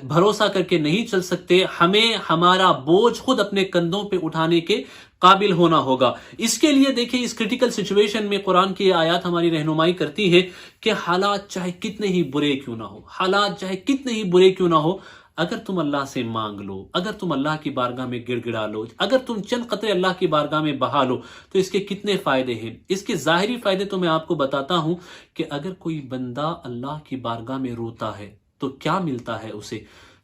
بھروسہ کر کے نہیں چل سکتے، ہمیں ہمارا بوجھ خود اپنے کندھوں پہ اٹھانے کے قابل ہونا ہوگا۔ اس کے لیے دیکھیں، اس کریٹیکل سچویشن میں قرآن کی آیات ہماری رہنمائی کرتی ہے کہ حالات چاہے کتنے ہی برے کیوں نہ ہو، حالات چاہے کتنے ہی برے کیوں نہ ہو، اگر تم اللہ سے مانگ لو، اگر تم اللہ کی بارگاہ میں گڑ گڑا لو، اگر تم چند قطرے اللہ کی بارگاہ میں بہا لو، تو اس کے کتنے فائدے ہیں۔ اس کے ظاہری فائدے تو میں آپ کو بتاتا ہوں کہ اگر کوئی بندہ اللہ کی بارگاہ میں روتا ہے تو کیا ملتا ہے اسے؟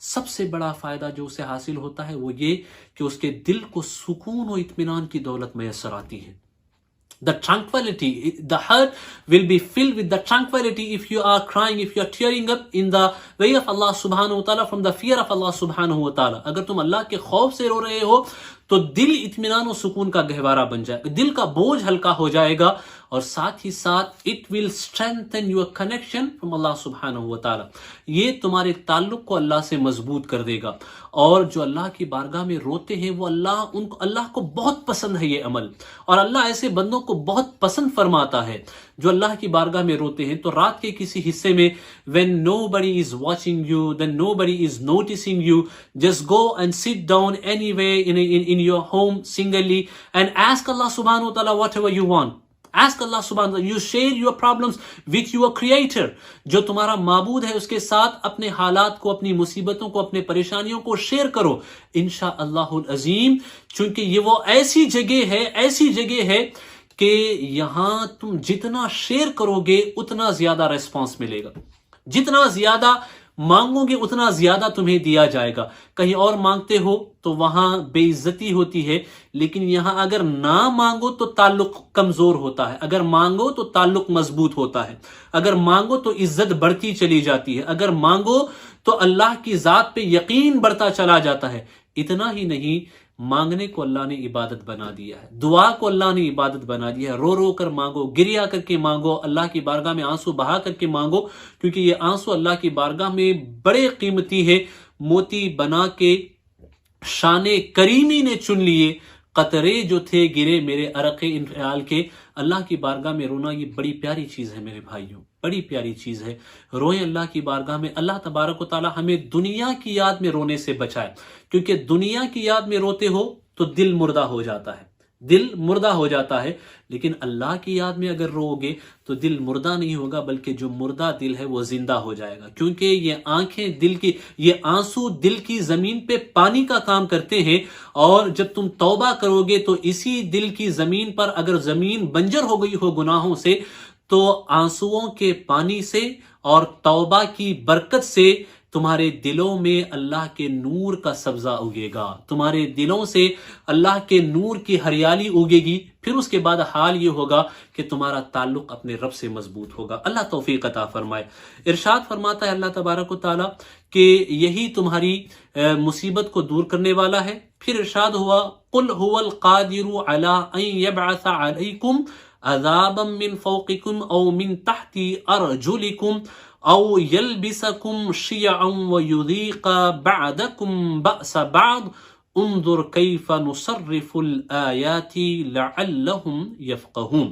سب سے بڑا فائدہ جو اسے حاصل ہوتا ہے وہ یہ کہ اس کے دل کو سکون و اطمینان کی دولت میسر آتی ہے۔ The tranquility, the heart will be filled with the tranquility if you are crying, if you are tearing up in the way of Allah subhanahu wa ta'ala, from the fear of Allah subhanahu wa ta'ala. اگر تم اللہ کے خوف سے رو رہے ہو تو دل اطمینان و سکون کا گہوارہ بن جائے گا، دل کا بوجھ ہلکا ہو جائے گا، اور ساتھ ہی ساتھ it will strengthen your connection from Allah subhanahu wa ta'ala. یہ تمہارے تعلق کو اللہ سے مضبوط کر دے گا، اور جو اللہ کی بارگاہ میں روتے ہیں وہ اللہ کو بہت پسند ہے یہ عمل، اور اللہ ایسے بندوں کو بہت پسند فرماتا ہے جو اللہ کی بارگاہ میں روتے ہیں۔ تو رات کے کسی حصے میں when nobody is watching you, then nobody is noticing you, just go and sit down anywhere in your home singly and ask Allah subhanahu wa ta'ala whatever you want. Ask Allah subhanahu wa ta'ala. You share your problems with your creator. جو تمہارا معبود ہے اس کے ساتھ اپنے حالات کو، اپنی مصیبتوں کو، اپنے پریشانیوں کو شیئر کرو، انشاءاللہ العظیم، چونکہ یہ وہ ایسی جگہ ہے کہ یہاں تم جتنا شیئر کرو گے اتنا زیادہ ریسپانس ملے گا، جتنا زیادہ مانگو گے اتنا زیادہ تمہیں دیا جائے گا۔ کہیں اور مانگتے ہو تو وہاں بے عزتی ہوتی ہے، لیکن یہاں اگر نہ مانگو تو تعلق کمزور ہوتا ہے، اگر مانگو تو تعلق مضبوط ہوتا ہے، اگر مانگو تو عزت بڑھتی چلی جاتی ہے، اگر مانگو تو اللہ کی ذات پہ یقین بڑھتا چلا جاتا ہے۔ اتنا ہی نہیں، مانگنے کو اللہ نے عبادت بنا دیا ہے، دعا کو اللہ نے عبادت بنا دیا ہے۔ رو رو کر مانگو، گریا کر کے مانگو، اللہ کی بارگاہ میں آنسو بہا کر کے مانگو، کیونکہ یہ آنسو اللہ کی بارگاہ میں بڑے قیمتی ہے۔ موتی بنا کے شان کریمی نے چن لیے، قطرے جو تھے گرے میرے عرق انفعال کے۔ اللہ کی بارگاہ میں رونا یہ بڑی پیاری چیز ہے میرے بھائیوں، بڑی پیاری چیز ہے۔ روئیں اللہ کی بارگاہ میں۔ اللہ تبارک و تعالی ہمیں دنیا کی یاد میں رونے سے بچائے، کیونکہ دنیا کی یاد میں روتے ہو تو دل مردہ ہو جاتا ہے، دل مردہ ہو جاتا ہے، لیکن اللہ کی یاد میں اگر رو گے تو دل مردہ نہیں ہوگا، بلکہ جو مردہ دل ہے وہ زندہ ہو جائے گا، کیونکہ یہ آنکھیں دل کی، یہ آنسو دل کی زمین پہ پانی کا کام کرتے ہیں، اور جب تم توبہ کرو گے تو اسی دل کی زمین پر اگر زمین بنجر ہو گئی ہو گناہوں سے، تو آنسوؤں کے پانی سے اور توبہ کی برکت سے تمہارے دلوں میں اللہ کے نور کا سبزہ اگے گا، تمہارے دلوں سے اللہ کے نور کی ہریالی اگے گی۔ پھر اس کے بعد حال یہ ہوگا کہ تمہارا تعلق اپنے رب سے مضبوط ہوگا۔ اللہ توفیق عطا فرمائے۔ ارشاد فرماتا ہے اللہ تبارک و تعالی کہ یہی تمہاری مصیبت کو دور کرنے والا ہے۔ پھر ارشاد ہوا قل هو القادر على ان يبعث عليكم عذابا من فوقكم او من تحت ارجلكم او يلبسكم شيعا ويذيق بعضكم بأس بعض انظر كيف نصرف الآيات لعلهم يفقهون۔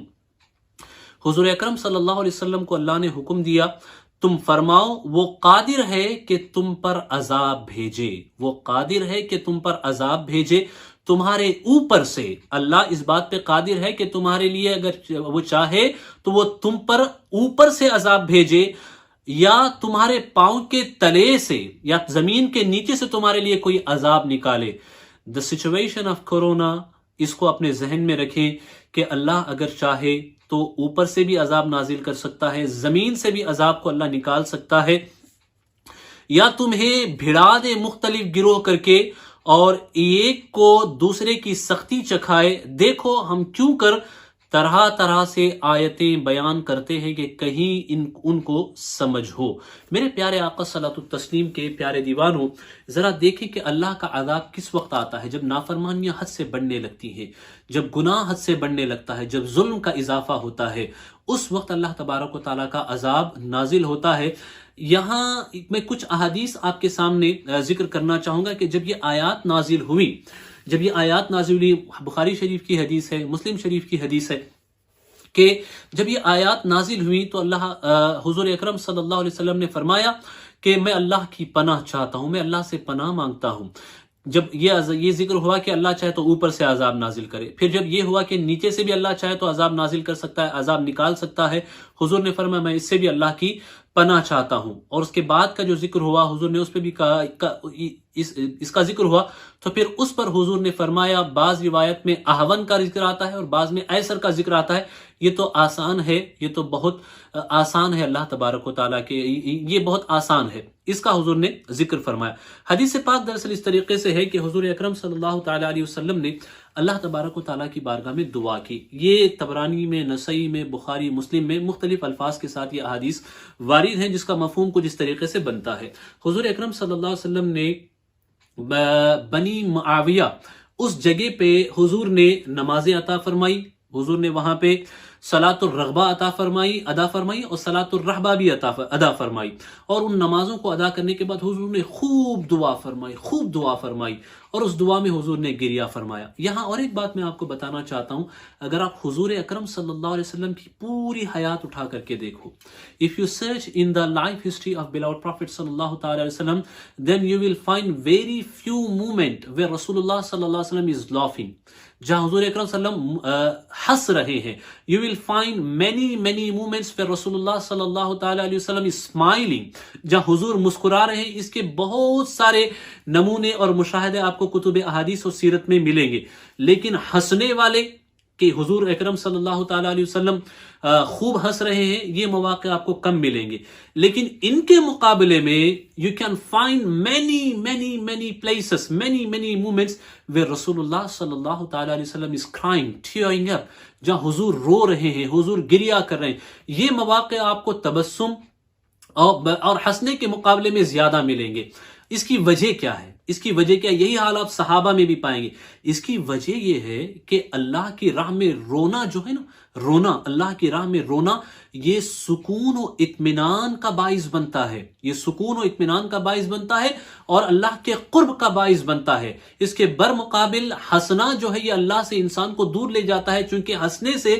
حضور اکرم صلی اللہ علیہ وسلم کو اللہ نے حکم دیا تم فرماؤ وہ قادر ہے کہ تم پر عذاب بھیجے، وہ قادر ہے کہ تم پر عذاب بھیجے تمہارے اوپر سے۔ اللہ اس بات پہ قادر ہے کہ تمہارے لیے اگر وہ چاہے تو وہ تم پر اوپر سے عذاب بھیجے، یا تمہارے پاؤں کے تلے سے یا زمین کے نیچے سے تمہارے لیے کوئی عذاب نکالے۔ The situation of corona، اس کو اپنے ذہن میں رکھیں کہ اللہ اگر چاہے تو اوپر سے بھی عذاب نازل کر سکتا ہے، زمین سے بھی عذاب کو اللہ نکال سکتا ہے، یا تمہیں بھڑا دے مختلف گروہ کر کے اور ایک کو دوسرے کی سختی چکھائے۔ دیکھو ہم کیوں کر طرح طرح سے آیتیں بیان کرتے ہیں کہ کہیں ان کو سمجھ ہو۔ میرے پیارے آقا صلاۃ التسلیم کے پیارے دیوانوں، ذرا دیکھیں کہ اللہ کا عذاب کس وقت آتا ہے؟ جب نافرمانیاں حد سے بڑھنے لگتی ہیں، جب گناہ حد سے بڑھنے لگتا ہے، جب ظلم کا اضافہ ہوتا ہے، اس وقت اللہ تبارک و تعالیٰ کا عذاب نازل ہوتا ہے۔ یہاں میں کچھ احادیث آپ کے سامنے ذکر کرنا چاہوں گا کہ جب یہ آیات نازل ہوئی، جب یہ آیات نازل ہوئی، بخاری شریف کی حدیث ہے، مسلم شریف کی حدیث ہے کہ جب یہ آیات نازل ہوئی تو حضور اکرم صلی اللہ علیہ وسلم نے فرمایا کہ میں اللہ کی پناہ چاہتا ہوں، میں اللہ سے پناہ مانگتا ہوں۔ جب یہ ذکر ہوا کہ اللہ چاہے تو اوپر سے عذاب نازل کرے، پھر جب یہ ہوا کہ نیچے سے بھی اللہ چاہے تو عذاب نازل کر سکتا ہے، عذاب نکال سکتا ہے، حضور نے فرمایا میں اس سے بھی اللہ کی پناہ چاہتا ہوں۔ اور اس کے بعد کا جو ذکر ہوا حضور نے اس پہ بھی کہا، اس کا ذکر ہوا تو پھر اس پر حضور نے فرمایا، بعض روایت میں احون کا ذکر آتا ہے اور بعض میں ایسر کا ذکر آتا ہے، یہ تو آسان ہے، یہ تو بہت آسان ہے اللہ تبارک و تعالیٰ کے، یہ بہت آسان ہے، اس کا حضور نے ذکر فرمایا۔ حدیث پاک دراصل اس طریقے سے ہے کہ حضور اکرم صلی اللہ تعالیٰ علیہ وسلم نے اللہ تبارک و تعالیٰ کی بارگاہ میں دعا کی۔ یہ طبرانی میں، نسائی میں، بخاری، مسلم میں مختلف الفاظ کے ساتھ یہ احادیث وارد ہیں، جس کا مفہوم کچھ اس طریقے سے بنتا ہے۔ حضور اکرم صلی اللہ علیہ وسلم نے بنی معاویہ اس جگہ پہ حضور نے نمازیں عطا فرمائی، حضور نے وہاں پہ صلاۃ الرغبہ ادا فرمائی اور صلاۃ الرحبہ بھی ادا فرمائی، اور ان نمازوں کو ادا کرنے کے بعد حضور نے خوب دعا فرمائی اور اس دعا میں حضور نے گریہ فرمایا۔ یہاں اور ایک بات میں آپ کو بتانا چاہتا ہوں، اگر آپ حضور اکرم صلی اللہ علیہ وسلم کی پوری حیات اٹھا کر کے دیکھو، if you search in the life history of beloved Prophet صلی اللہ تعالی علیہ وسلم, then you will find very few moments where رسول اللہ صلی اللہ علیہ وسلم is laughing، جہاں حضور اکرم صلی اللہ علیہ وسلم ہنس رہے ہیں۔ You will find many moments where رسول اللہ صلی اللہ تعالی علیہ وسلم is smiling، جہاں حضور مسکرا رہے ہیں۔ اس کے بہت سارے نمونے اور مشاہدے آپ کو کتب احادیث اور سیرت میں ملیں گے، لیکن ہنسنے والے کہ حضور اکرم صلی اللہ تعالی علیہ وسلم خوب ہنس رہے ہیں، یہ مواقع آپ کو کم ملیں گے۔ لیکن ان کے مقابلے میں you can find many places, many moments where رسول اللہ صلی اللہ تعالی علیہ وسلم is crying, tearing up، جہاں حضور رو رہے ہیں، حضور گریہ کر رہے ہیں۔ یہ مواقع آپ کو تبسم اور ہنسنے کے مقابلے میں زیادہ ملیں گے۔ اس کی وجہ کیا ہے؟ اس کی وجہ کیا؟ یہی حال آپ صحابہ میں بھی پائیں گے. اس کی وجہ یہ ہے کہ اللہ کی راہ میں رونا جو ہے نا، رونا، اللہ کی راہ میں رونا، یہ سکون و اطمینان کا باعث بنتا ہے. یہ سکون و اطمینان کا باعث بنتا ہے اور اللہ کے قرب کا باعث بنتا ہے. اس کے برمقابل ہنسنا جو ہے یہ اللہ سے انسان کو دور لے جاتا ہے، چونکہ ہنسنے سے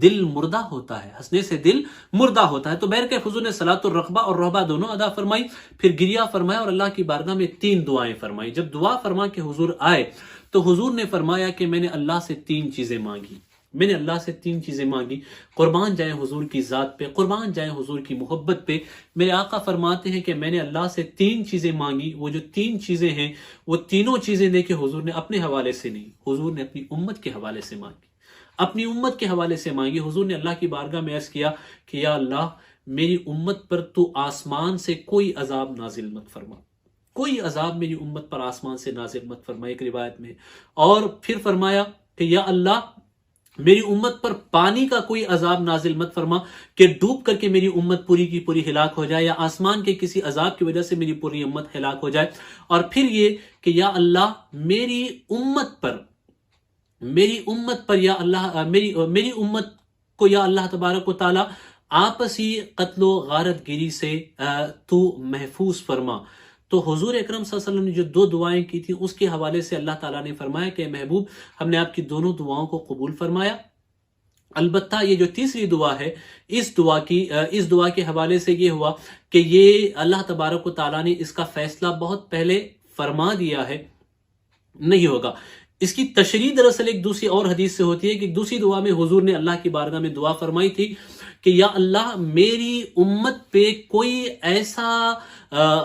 دل مردہ ہوتا ہے، ہنسنے سے دل مردہ ہوتا ہے. تو بہرکیف حضور نے صلاۃ الرغبہ اور رہبہ دونوں ادا فرمائی، پھر گریہ فرمایا اور اللہ کی بارگاہ میں 3 دعائیں فرمائی. جب دعا فرما کے حضور آئے تو حضور نے فرمایا کہ میں نے اللہ سے 3 چیزیں مانگی. میں نے اللہ سے 3 چیزیں مانگی. قربان جائیں حضور کی ذات پہ، قربان جائیں حضور کی محبت پہ. میرے آقا فرماتے ہیں کہ میں نے اللہ سے 3 چیزیں مانگی. وہ جو 3 چیزیں ہیں وہ تینوں چیزیں دیکھیں حضور نے اپنے حوالے سے نہیں، حضور نے اپنی امت کے حوالے سے مانگی، اپنی امت کے حوالے سے مانگی. حضور نے اللہ کی بارگاہ میں عرض کیا کہ یا اللہ میری امت پر تو آسمان سے کوئی عذاب نازل مت فرما، کوئی عذاب میری امت پر آسمان سے نازل مت فرما، ایک روایت میں. اور پھر فرمایا کہ یا اللہ میری امت پر پانی کا کوئی عذاب نازل مت فرما کہ ڈوب کر کے میری امت پوری کی پوری ہلاک ہو جائے، یا آسمان کے کسی عذاب کی وجہ سے میری پوری امت ہلاک ہو جائے. اور پھر یہ کہ یا اللہ میری امت پر یا اللہ میری امت کو یا اللہ تبارک و تعالی آپسی قتل و غارت گیری سے تو محفوظ فرما. تو حضور اکرم صلی اللہ علیہ وسلم نے جو 2 دعائیں کی تھی اس کے حوالے سے اللہ تعالیٰ نے فرمایا کہ محبوب ہم نے آپ کی دونوں دعاؤں کو قبول فرمایا. البتہ یہ جو تیسری دعا ہے اس دعا کے حوالے سے یہ ہوا کہ یہ اللہ تبارک و تعالیٰ نے اس کا فیصلہ بہت پہلے فرما دیا ہے، نہیں ہوگا. اس کی تشریح دراصل ایک دوسری اور حدیث سے ہوتی ہے کہ ایک دوسری دعا میں حضور نے اللہ کی بارگاہ میں دعا فرمائی تھی کہ یا اللہ میری امت پہ کوئی ایسا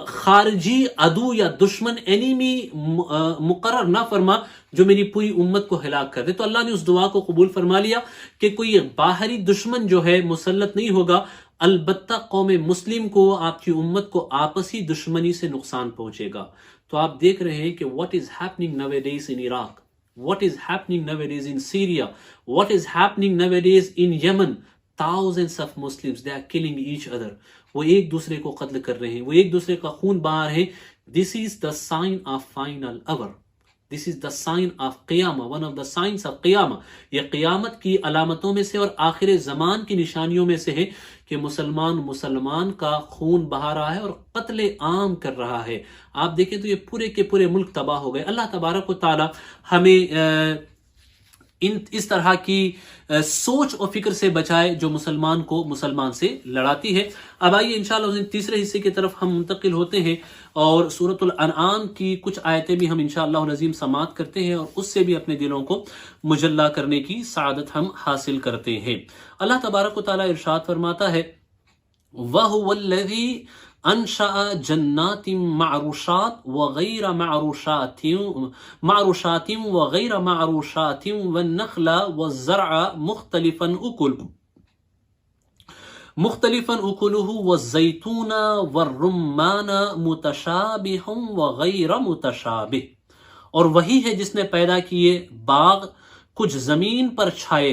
خارجی عدو یا دشمن اینیمی مقرر نہ فرما جو میری پوری امت کو ہلاک کر دے. تو اللہ نے اس دعا کو قبول فرما لیا کہ کوئی باہری دشمن جو ہے مسلط نہیں ہوگا، البتہ قوم مسلم کو، آپ کی امت کو آپسی دشمنی سے نقصان پہنچے گا. تو آپ دیکھ رہے ہیں کہ what is happening nowadays in Iraq, what is happening nowadays in Syria, what is happening nowadays in Yemen. Thousands of Muslims, they are killing each other. وہ ایک دوسرے کو قتل کر رہے ہیں، وہ ایک دوسرے کا خون بہا رہے ہیں. This is the sign of final hour. This is the sign of قیامہ، one of the signs of قیامہ. یہ قیامت کی علامتوں میں سے اور آخر زمان کی نشانیوں میں سے ہے کہ مسلمان کا خون بہا رہا ہے اور قتل عام کر رہا ہے. آپ دیکھیں تو یہ پورے کے پورے ملک تباہ ہو گئے. اللہ تبارک و تعالی ہمیں اس طرح کی سوچ و فکر سے بچائے جو مسلمان کو مسلمان سے لڑاتی ہے. اب آئیے انشاءاللہ تیسرے حصے کی طرف ہم منتقل ہوتے ہیں اور سورۃ الانعام کی کچھ آیتیں بھی ہم انشاءاللہ العظیم سماعت کرتے ہیں اور اس سے بھی اپنے دلوں کو مجلہ کرنے کی سعادت ہم حاصل کرتے ہیں. اللہ تبارک و تعالی ارشاد فرماتا ہے وَهُوَ الَّذِي انشأ جنات معروشات وغیر معروشات وغیر معروشات والنخل والزرع مختلفا اکلہ والزیتون والرمان متشابہ وغیر متشابہ. اور وہی ہے جس نے پیدا کیے باغ کچھ زمین پر چھائے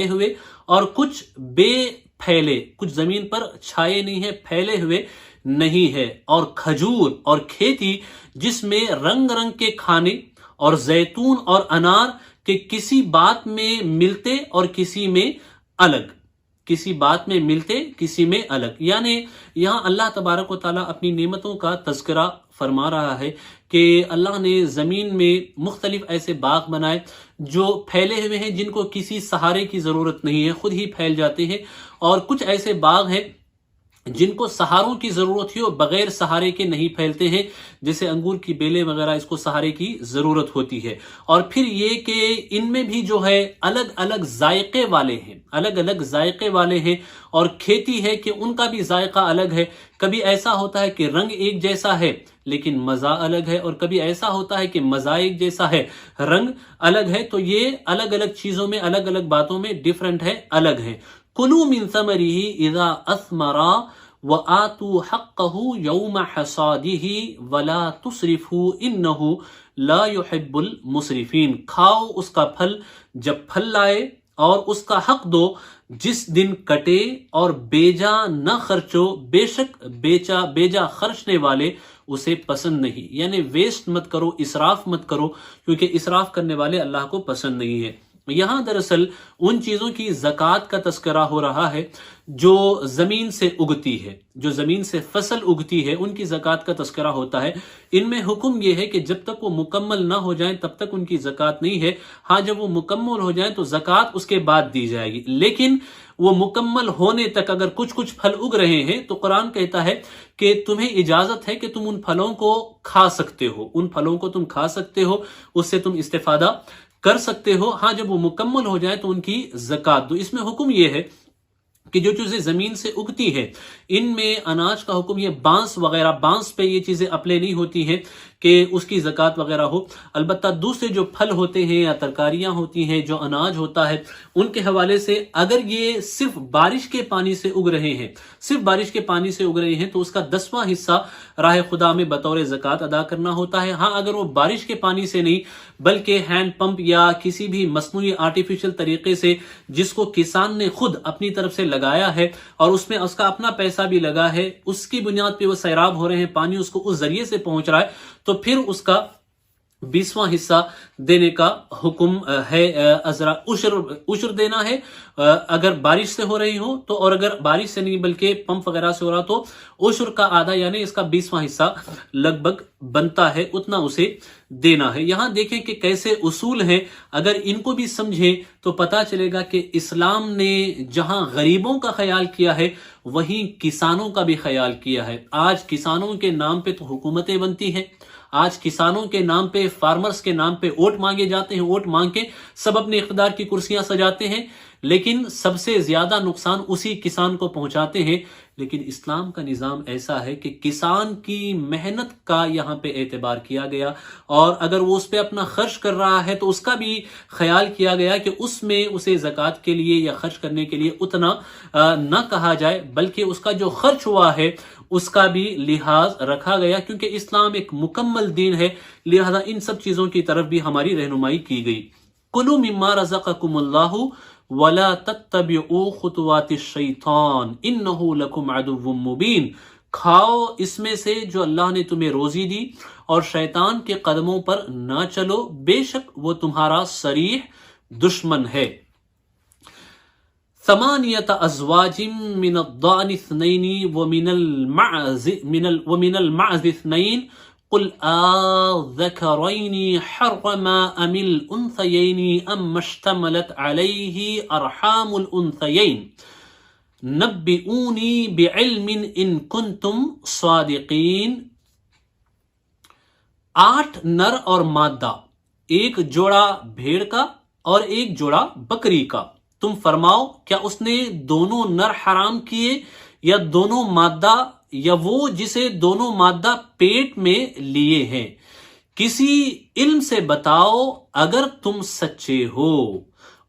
ہوئے اور کچھ بے پھیلے، کچھ زمین پر چھائے نہیں ہے، پھیلے ہوئے نہیں ہے، اور کھجور اور کھیتی جس میں رنگ رنگ کے کھانے، اور زیتون اور انار کے کسی بات میں ملتے اور کسی میں الگ، کسی میں الگ. یعنی یہاں اللہ تبارک و تعالیٰ اپنی نعمتوں کا تذکرہ فرما رہا ہے کہ اللہ نے زمین میں مختلف ایسے باغ بنائے جو پھیلے ہوئے ہیں، جن کو کسی سہارے کی ضرورت نہیں ہے، خود ہی پھیل جاتے ہیں، اور کچھ ایسے باغ ہیں جن کو سہاروں کی ضرورت ہی بغیر سہارے کے نہیں پھیلتے ہیں، جیسے انگور کی بیلیں وغیرہ، اس کو سہارے کی ضرورت ہوتی ہے. اور پھر یہ کہ ان میں بھی جو ہے الگ الگ ذائقے والے ہیں، اور کھیتی ہے کہ ان کا بھی ذائقہ الگ ہے. کبھی ایسا ہوتا ہے کہ رنگ ایک جیسا ہے لیکن مزہ الگ ہے، اور کبھی ایسا ہوتا ہے کہ مزہ ایک جیسا ہے، رنگ الگ ہے. تو یہ الگ الگ چیزوں میں، الگ الگ باتوں میں ڈیفرنٹ ہے، الگ ہے. کلوا من ثمره اذا اثمر وآتوا حقه يوم حصاده ولا تسرفوا انه لا يحب المسرفين. کھاؤ اس کا پھل جب پھل لائے، اور اس کا حق دو جس دن کٹے، اور بیجا نہ خرچو، بے شک بیجا خرچنے والے اسے پسند نہیں. یعنی ویسٹ مت کرو، اسراف مت کرو، کیونکہ اسراف کرنے والے اللہ کو پسند نہیں ہے. یہاں دراصل ان چیزوں کی زکوٰۃ کا تذکرہ ہو رہا ہے جو زمین سے اگتی ہے، جو زمین سے فصل اگتی ہے، ان کی زکوٰۃ کا تذکرہ ہوتا ہے. ان میں حکم یہ ہے کہ جب تک وہ مکمل نہ ہو جائیں تب تک ان کی زکوٰۃ نہیں ہے. ہاں جب وہ مکمل ہو جائیں تو زکوٰۃ اس کے بعد دی جائے گی. لیکن وہ مکمل ہونے تک اگر کچھ پھل اگ رہے ہیں تو قرآن کہتا ہے کہ تمہیں اجازت ہے کہ تم ان پھلوں کو کھا سکتے ہو، ان پھلوں کو تم کھا سکتے ہو، اس سے تم استفادہ کر سکتے ہو. ہاں جب وہ مکمل ہو جائے تو ان کی زکوٰۃ دو. اس میں حکم یہ ہے کہ جو چیزیں زمین سے اگتی ہے ان میں اناج کا حکم یہ بانس وغیرہ، بانس پہ یہ چیزیں اپلے نہیں ہوتی ہیں کہ اس کی زکوٰۃ وغیرہ ہو. البتہ دوسرے جو پھل ہوتے ہیں یا ترکاریاں ہوتی ہیں، جو اناج ہوتا ہے، ان کے حوالے سے اگر یہ صرف بارش کے پانی سے اگ رہے ہیں، صرف بارش کے پانی سے اگ رہے ہیں تو اس کا 10واں حصہ راہ خدا میں بطور زکوٰۃ ادا کرنا ہوتا ہے. ہاں اگر وہ بارش کے پانی سے نہیں بلکہ ہینڈ پمپ یا کسی بھی مصنوعی آرٹیفیشل طریقے سے جس کو کسان نے خود اپنی طرف سے لگایا ہے اور اس میں اس کا اپنا پیسہ بھی لگا ہے، اس کی بنیاد پہ وہ سیراب ہو رہے ہیں، پانی اس کو اس ذریعے سے پہنچ رہا ہے، تو پھر اس کا 20واں حصہ دینے کا حکم ہے. عشر دینا ہے اگر بارش سے ہو رہی ہو تو، اور اگر بارش سے نہیں بلکہ پمپ وغیرہ سے ہو رہا تو عشر کا آدھا یعنی اس کا 20واں حصہ لگ بھگ بنتا ہے، اتنا اسے دینا ہے. یہاں دیکھیں کہ کیسے اصول ہیں، اگر ان کو بھی سمجھیں تو پتا چلے گا کہ اسلام نے جہاں غریبوں کا خیال کیا ہے وہیں کسانوں کا بھی خیال کیا ہے. آج کسانوں کے نام پہ تو حکومتیں بنتی ہیں، آج کسانوں کے نام پہ، فارمرز کے نام پہ ووٹ مانگے جاتے ہیں، ووٹ مانگ کے سب اپنے اقتدار کی کرسیاں سجاتے ہیں، لیکن سب سے زیادہ نقصان اسی کسان کو پہنچاتے ہیں. لیکن اسلام کا نظام ایسا ہے کہ کسان کی محنت کا یہاں پہ اعتبار کیا گیا، اور اگر وہ اس پہ اپنا خرچ کر رہا ہے تو اس کا بھی خیال کیا گیا کہ اس میں اسے زکوٰۃ کے لیے یا خرچ کرنے کے لیے اتنا نہ کہا جائے، بلکہ اس کا جو خرچ ہوا ہے اس کا بھی لحاظ رکھا گیا، کیونکہ اسلام ایک مکمل دین ہے، لہذا ان سب چیزوں کی طرف بھی ہماری رہنمائی کی گئی. کلوا مما رزقکم اللہ ولا تتبعوا خطوات الشیطان انہ لکم عدو مبین. کھاؤ اس میں سے جو اللہ نے تمہیں روزی دی، اور شیطان کے قدموں پر نہ چلو، بے شک وہ تمہارا صریح دشمن ہے. 8 ازواج من الضأن 2 ومن المعز 2 قل آذكرين حرم أم الأنثيين أم اشتملت عليه أرحام الأنثيين نبئوني بعلم إن كنتم صادقين. 8 نر اور مادہ، ایک جوڑا بھیڑ کا اور ایک جوڑا بکری کا. تم فرماؤ کیا اس نے دونوں نر حرام کیے یا دونوں مادہ، یا وہ جسے دونوں مادہ پیٹ میں لیے ہیں؟ کسی علم سے بتاؤ اگر تم سچے ہو.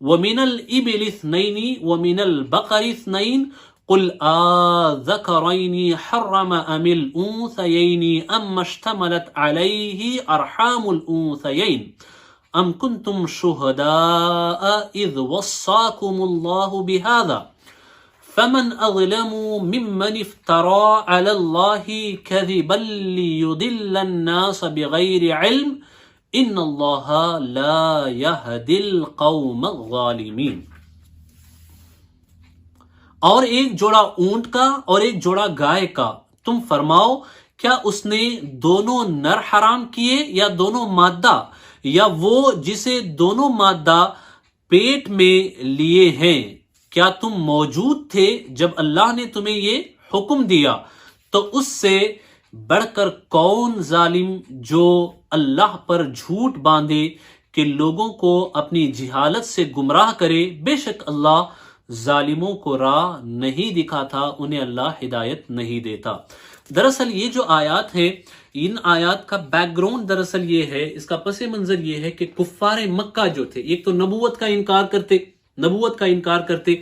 وَمِنَ الْإِبِلِ 2 وَمِنَ الْبَقَرِ 2 قُلْ آذَكَرَيْنِ حَرَّمَ أَمِ الْأُنثَيَيْنِ أَمَّ اشْتَمَلَتْ عَلَيْهِ أَرْحَامُ الْأُنثَيَيْنِ أَمْ كُنْتُمْ شُهَدَاءَ إِذْ وَصَّاكُمُ اللَّهُ بِهَذَا فمن أظلم ممن افترى على الله كذبا ليضل الناس بغير علم ان الله لا يهدي القوم الظالمين. اور ایک جوڑا اونٹ کا اور ایک جوڑا گائے کا، تم فرماؤ کیا اس نے دونوں نر حرام کیے یا دونوں مادہ، یا وہ جسے دونوں مادہ پیٹ میں لیے ہیں؟ کیا تم موجود تھے جب اللہ نے تمہیں یہ حکم دیا؟ تو اس سے بڑھ کر کون ظالم جو اللہ پر جھوٹ باندھے کہ لوگوں کو اپنی جہالت سے گمراہ کرے. بے شک اللہ ظالموں کو راہ نہیں دکھاتا، انہیں اللہ ہدایت نہیں دیتا. دراصل یہ جو آیات ہیں، ان آیات کا بیک گراؤنڈ دراصل یہ ہے، اس کا پس منظر یہ ہے کہ کفار مکہ جو تھے، ایک تو نبوت کا انکار کرتے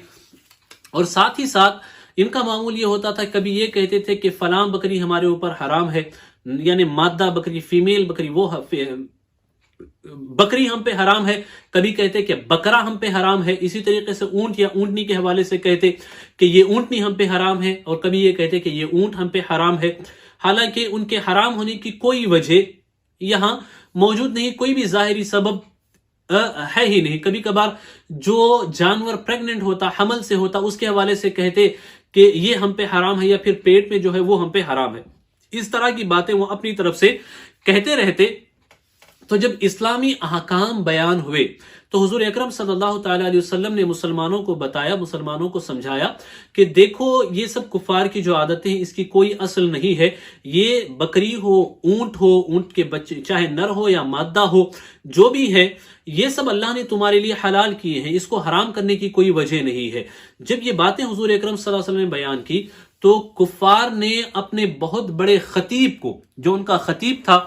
اور ساتھ ہی ساتھ ان کا معمول یہ ہوتا تھا، کبھی یہ کہتے تھے کہ فلاں بکری ہمارے اوپر حرام ہے، یعنی مادہ بکری، فیمیل بکری، وہ بکری ہم پہ حرام ہے. کبھی کہتے کہ بکرا ہم پہ حرام ہے. اسی طریقے سے اونٹ یا اونٹنی کے حوالے سے کہتے کہ یہ اونٹنی ہم پہ حرام ہے، اور کبھی یہ کہتے کہ یہ اونٹ ہم پہ حرام ہے. حالانکہ ان کے حرام ہونے کی کوئی وجہ یہاں موجود نہیں، کوئی بھی ظاہری سبب ہے ہی نہیں۔ کبھی کبھار جو جانور پریگننٹ ہوتا، حمل سے ہوتا، اس کے حوالے سے کہتے کہ یہ ہم پہ حرام ہے، یا پھر پیٹ میں جو ہے وہ ہم پہ حرام ہے، اس طرح کی باتیں وہ اپنی طرف سے کہتے رہتے۔ تو جب اسلامی احکام بیان ہوئے تو حضور اکرم صلی اللہ تعالی علیہ وسلم نے مسلمانوں کو بتایا، مسلمانوں کو سمجھایا کہ دیکھو یہ سب کفار کی جو عادتیں ہیں اس کی کوئی اصل نہیں ہے۔ یہ بکری ہو، اونٹ کے بچے چاہے نر ہو یا مادہ ہو، جو بھی ہے یہ سب اللہ نے تمہارے لیے حلال کیے ہیں، اس کو حرام کرنے کی کوئی وجہ نہیں ہے۔ جب یہ باتیں حضور اکرم صلی اللہ علیہ وسلم نے بیان کی تو کفار نے اپنے بہت بڑے خطیب کو، جو ان کا خطیب تھا،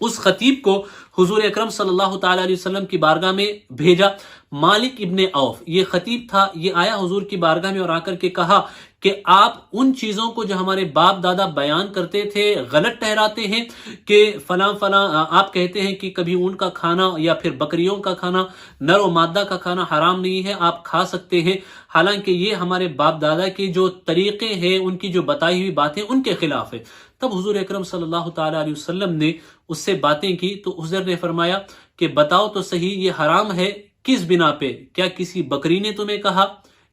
اس خطیب کو حضور اکرم صلی اللہ تعالی علیہ وسلم کی بارگاہ میں بھیجا۔ مالک ابن عوف یہ خطیب تھا، یہ آیا حضور کی بارگاہ میں اور آ کر کے کہا کہ آپ ان چیزوں کو جو ہمارے باپ دادا بیان کرتے تھے غلط ٹھہراتے ہیں، کہ فلاں فلاں آپ کہتے ہیں کہ کبھی اونٹ کا کھانا یا پھر بکریوں کا کھانا، نر و مادہ کا کھانا حرام نہیں ہے، آپ کھا سکتے ہیں، حالانکہ یہ ہمارے باپ دادا کے جو طریقے ہیں، ان کی جو بتائی ہوئی باتیں ان کے خلاف ہے۔ تب حضور اکرم صلی اللہ تعالی علیہ وسلم نے اس سے باتیں کی تو حضور نے فرمایا کہ بتاؤ تو صحیح یہ حرام ہے کس بنا پہ؟ کیا کسی بکری نے تمہیں کہا،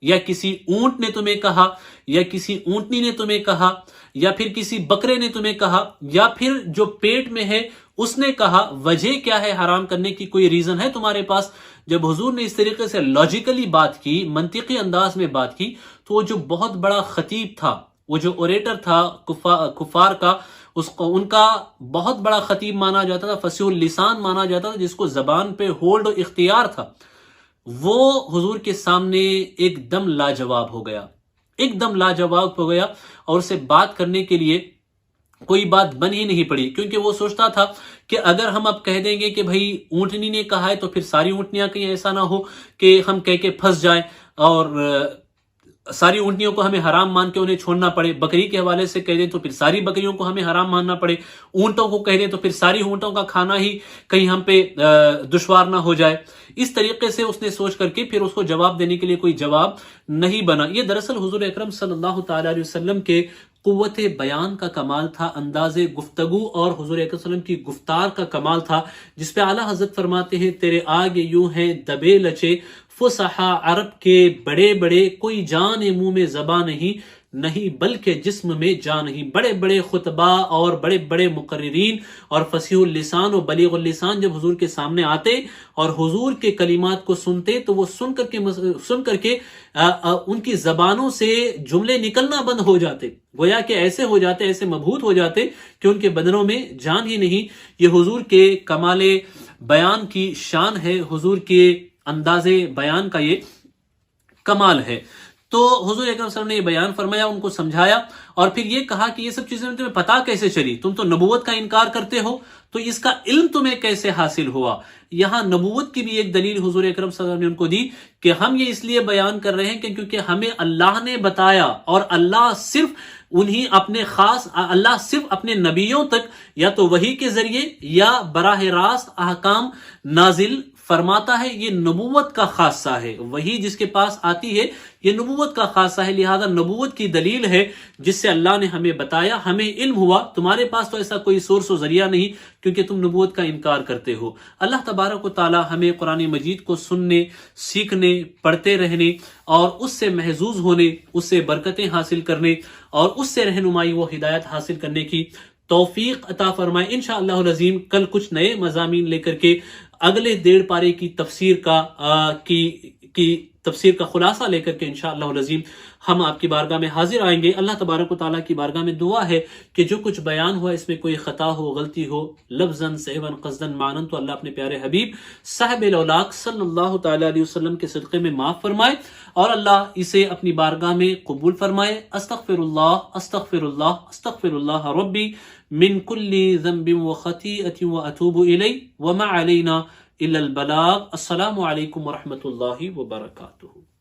یا کسی اونٹ نے تمہیں کہا، یا کسی اونٹنی نے تمہیں کہا، یا پھر کسی بکرے نے تمہیں کہا، یا پھر جو پیٹ میں ہے اس نے کہا؟ وجہ کیا ہے حرام کرنے کی؟ کوئی ریزن ہے تمہارے پاس؟ جب حضور نے اس طریقے سے لاجیکلی بات کی، منطقی انداز میں بات کی، تو وہ جو بہت بڑا خطیب تھا، وہ جو اوریٹر تھا کفار کا، ان کا بہت بڑا خطیب مانا جاتا تھا، فصیح اللسان مانا جاتا تھا، جس کو زبان پہ ہولڈ و اختیار تھا، وہ حضور کے سامنے ایک دم لاجواب ہو گیا، ایک دم لاجواب ہو گیا، اور اسے بات کرنے کے لیے کوئی بات بن ہی نہیں پڑی، کیونکہ وہ سوچتا تھا کہ اگر ہم اب کہہ دیں گے کہ بھائی اونٹنی نے کہا ہے تو پھر ساری اونٹنیاں کہیں ایسا نہ ہو کہ ہم کہہ کے پھنس جائیں اور ساری اونٹنیوں کو ہمیں حرام مان کے انہیں چھوڑنا پڑے، بکری کے حوالے سے کہہ دیں تو پھر ساری بکریوں کو ہمیں حرام ماننا پڑے، اونٹوں کو کہہ دیں تو پھر ساری اونٹوں کا کھانا ہی کہیں ہم پہ دشوار نہ ہو جائے۔ اس طریقے سے اس نے سوچ کر کے پھر اس کو جواب دینے کے لیے کوئی جواب نہیں بنا۔ یہ دراصل حضور اکرم صلی اللہ تعالی علیہ وسلم کے قوت بیان کا کمال تھا، انداز گفتگو اور حضور اکرم صلی اللہ علیہ وسلم کی گفتار کا کمال تھا، جس پہ اعلیٰ حضرت فرماتے ہیں تیرے آگے یوں ہیں دبے لچے فصحا عرب کے بڑے بڑے، کوئی جان منہ میں زباں نہیں بلکہ جسم میں جان نہیں۔ بڑے بڑے خطبہ اور بڑے بڑے مقررین اور فصیح اللسان و بلیغ اللسان جب حضور کے سامنے آتے اور حضور کے کلمات کو سنتے تو وہ سن کر کے ان کی زبانوں سے جملے نکلنا بند ہو جاتے، گویا کہ ایسے ہو جاتے، ایسے مبہوت ہو جاتے کہ ان کے بدنوں میں جان ہی نہیں۔ یہ حضور کے کمال بیان کی شان ہے، حضور کے انداز بیان کا یہ کمال ہے۔ تو حضور اکرم صلی اللہ علیہ وسلم نے یہ بیان فرمایا، ان کو سمجھایا، اور پھر یہ کہا کہ یہ سب چیزیں تمہیں پتا کیسے چلی؟ تم تو نبوت کا انکار کرتے ہو، تو اس کا علم تمہیں کیسے حاصل ہوا؟ یہاں نبوت کی بھی ایک دلیل حضور اکرم صلی اللہ علیہ وسلم نے ان کو دی کہ ہم یہ اس لیے بیان کر رہے ہیں کہ کیونکہ ہمیں اللہ نے بتایا، اور اللہ صرف اپنے نبیوں تک یا تو وحی کے ذریعے یا براہ راست احکام نازل فرماتا ہے۔ یہ نبوت کا خاصہ ہے، وحی جس کے پاس آتی ہے یہ نبوت کا خاصہ ہے، لہذا نبوت کی دلیل ہے جس سے اللہ نے ہمیں بتایا، ہمیں علم ہوا۔ تمہارے پاس تو ایسا کوئی سورس و ذریعہ نہیں کیونکہ تم نبوت کا انکار کرتے ہو۔ اللہ تبارک و تعالی ہمیں قرآن مجید کو سننے، سیکھنے، پڑھتے رہنے اور اس سے محظوظ ہونے، اس سے برکتیں حاصل کرنے اور اس سے رہنمائی و ہدایت حاصل کرنے کی توفیق عطا فرمائے۔ انشاءاللہ العظیم کل کچھ نئے مضامین لے کر کے اگلے 1.5 پارے کی تفسیر کا خلاصہ لے کر کے انشاءاللہ العظیم ہم آپ کی بارگاہ میں حاضر آئیں گے۔ اللہ تبارک و تعالیٰ کی بارگاہ میں دعا ہے کہ جو کچھ بیان ہوا اس میں کوئی خطا ہو، غلطی ہو، لفظاً، سہواً، قصداً، معناً، تو اللہ اپنے پیارے حبیب صاحب الاولاق صلی اللہ تعالیٰ علیہ وسلم کے صدقے میں معاف فرمائے اور اللہ اسے اپنی بارگاہ میں قبول فرمائے۔ استغفر اللہ ربی من کل ذنب و خطیئۃ و اتوب الیہ وما علینا الا البلاغ۔ السلام علیکم ورحمۃ اللہ وبرکاتہ۔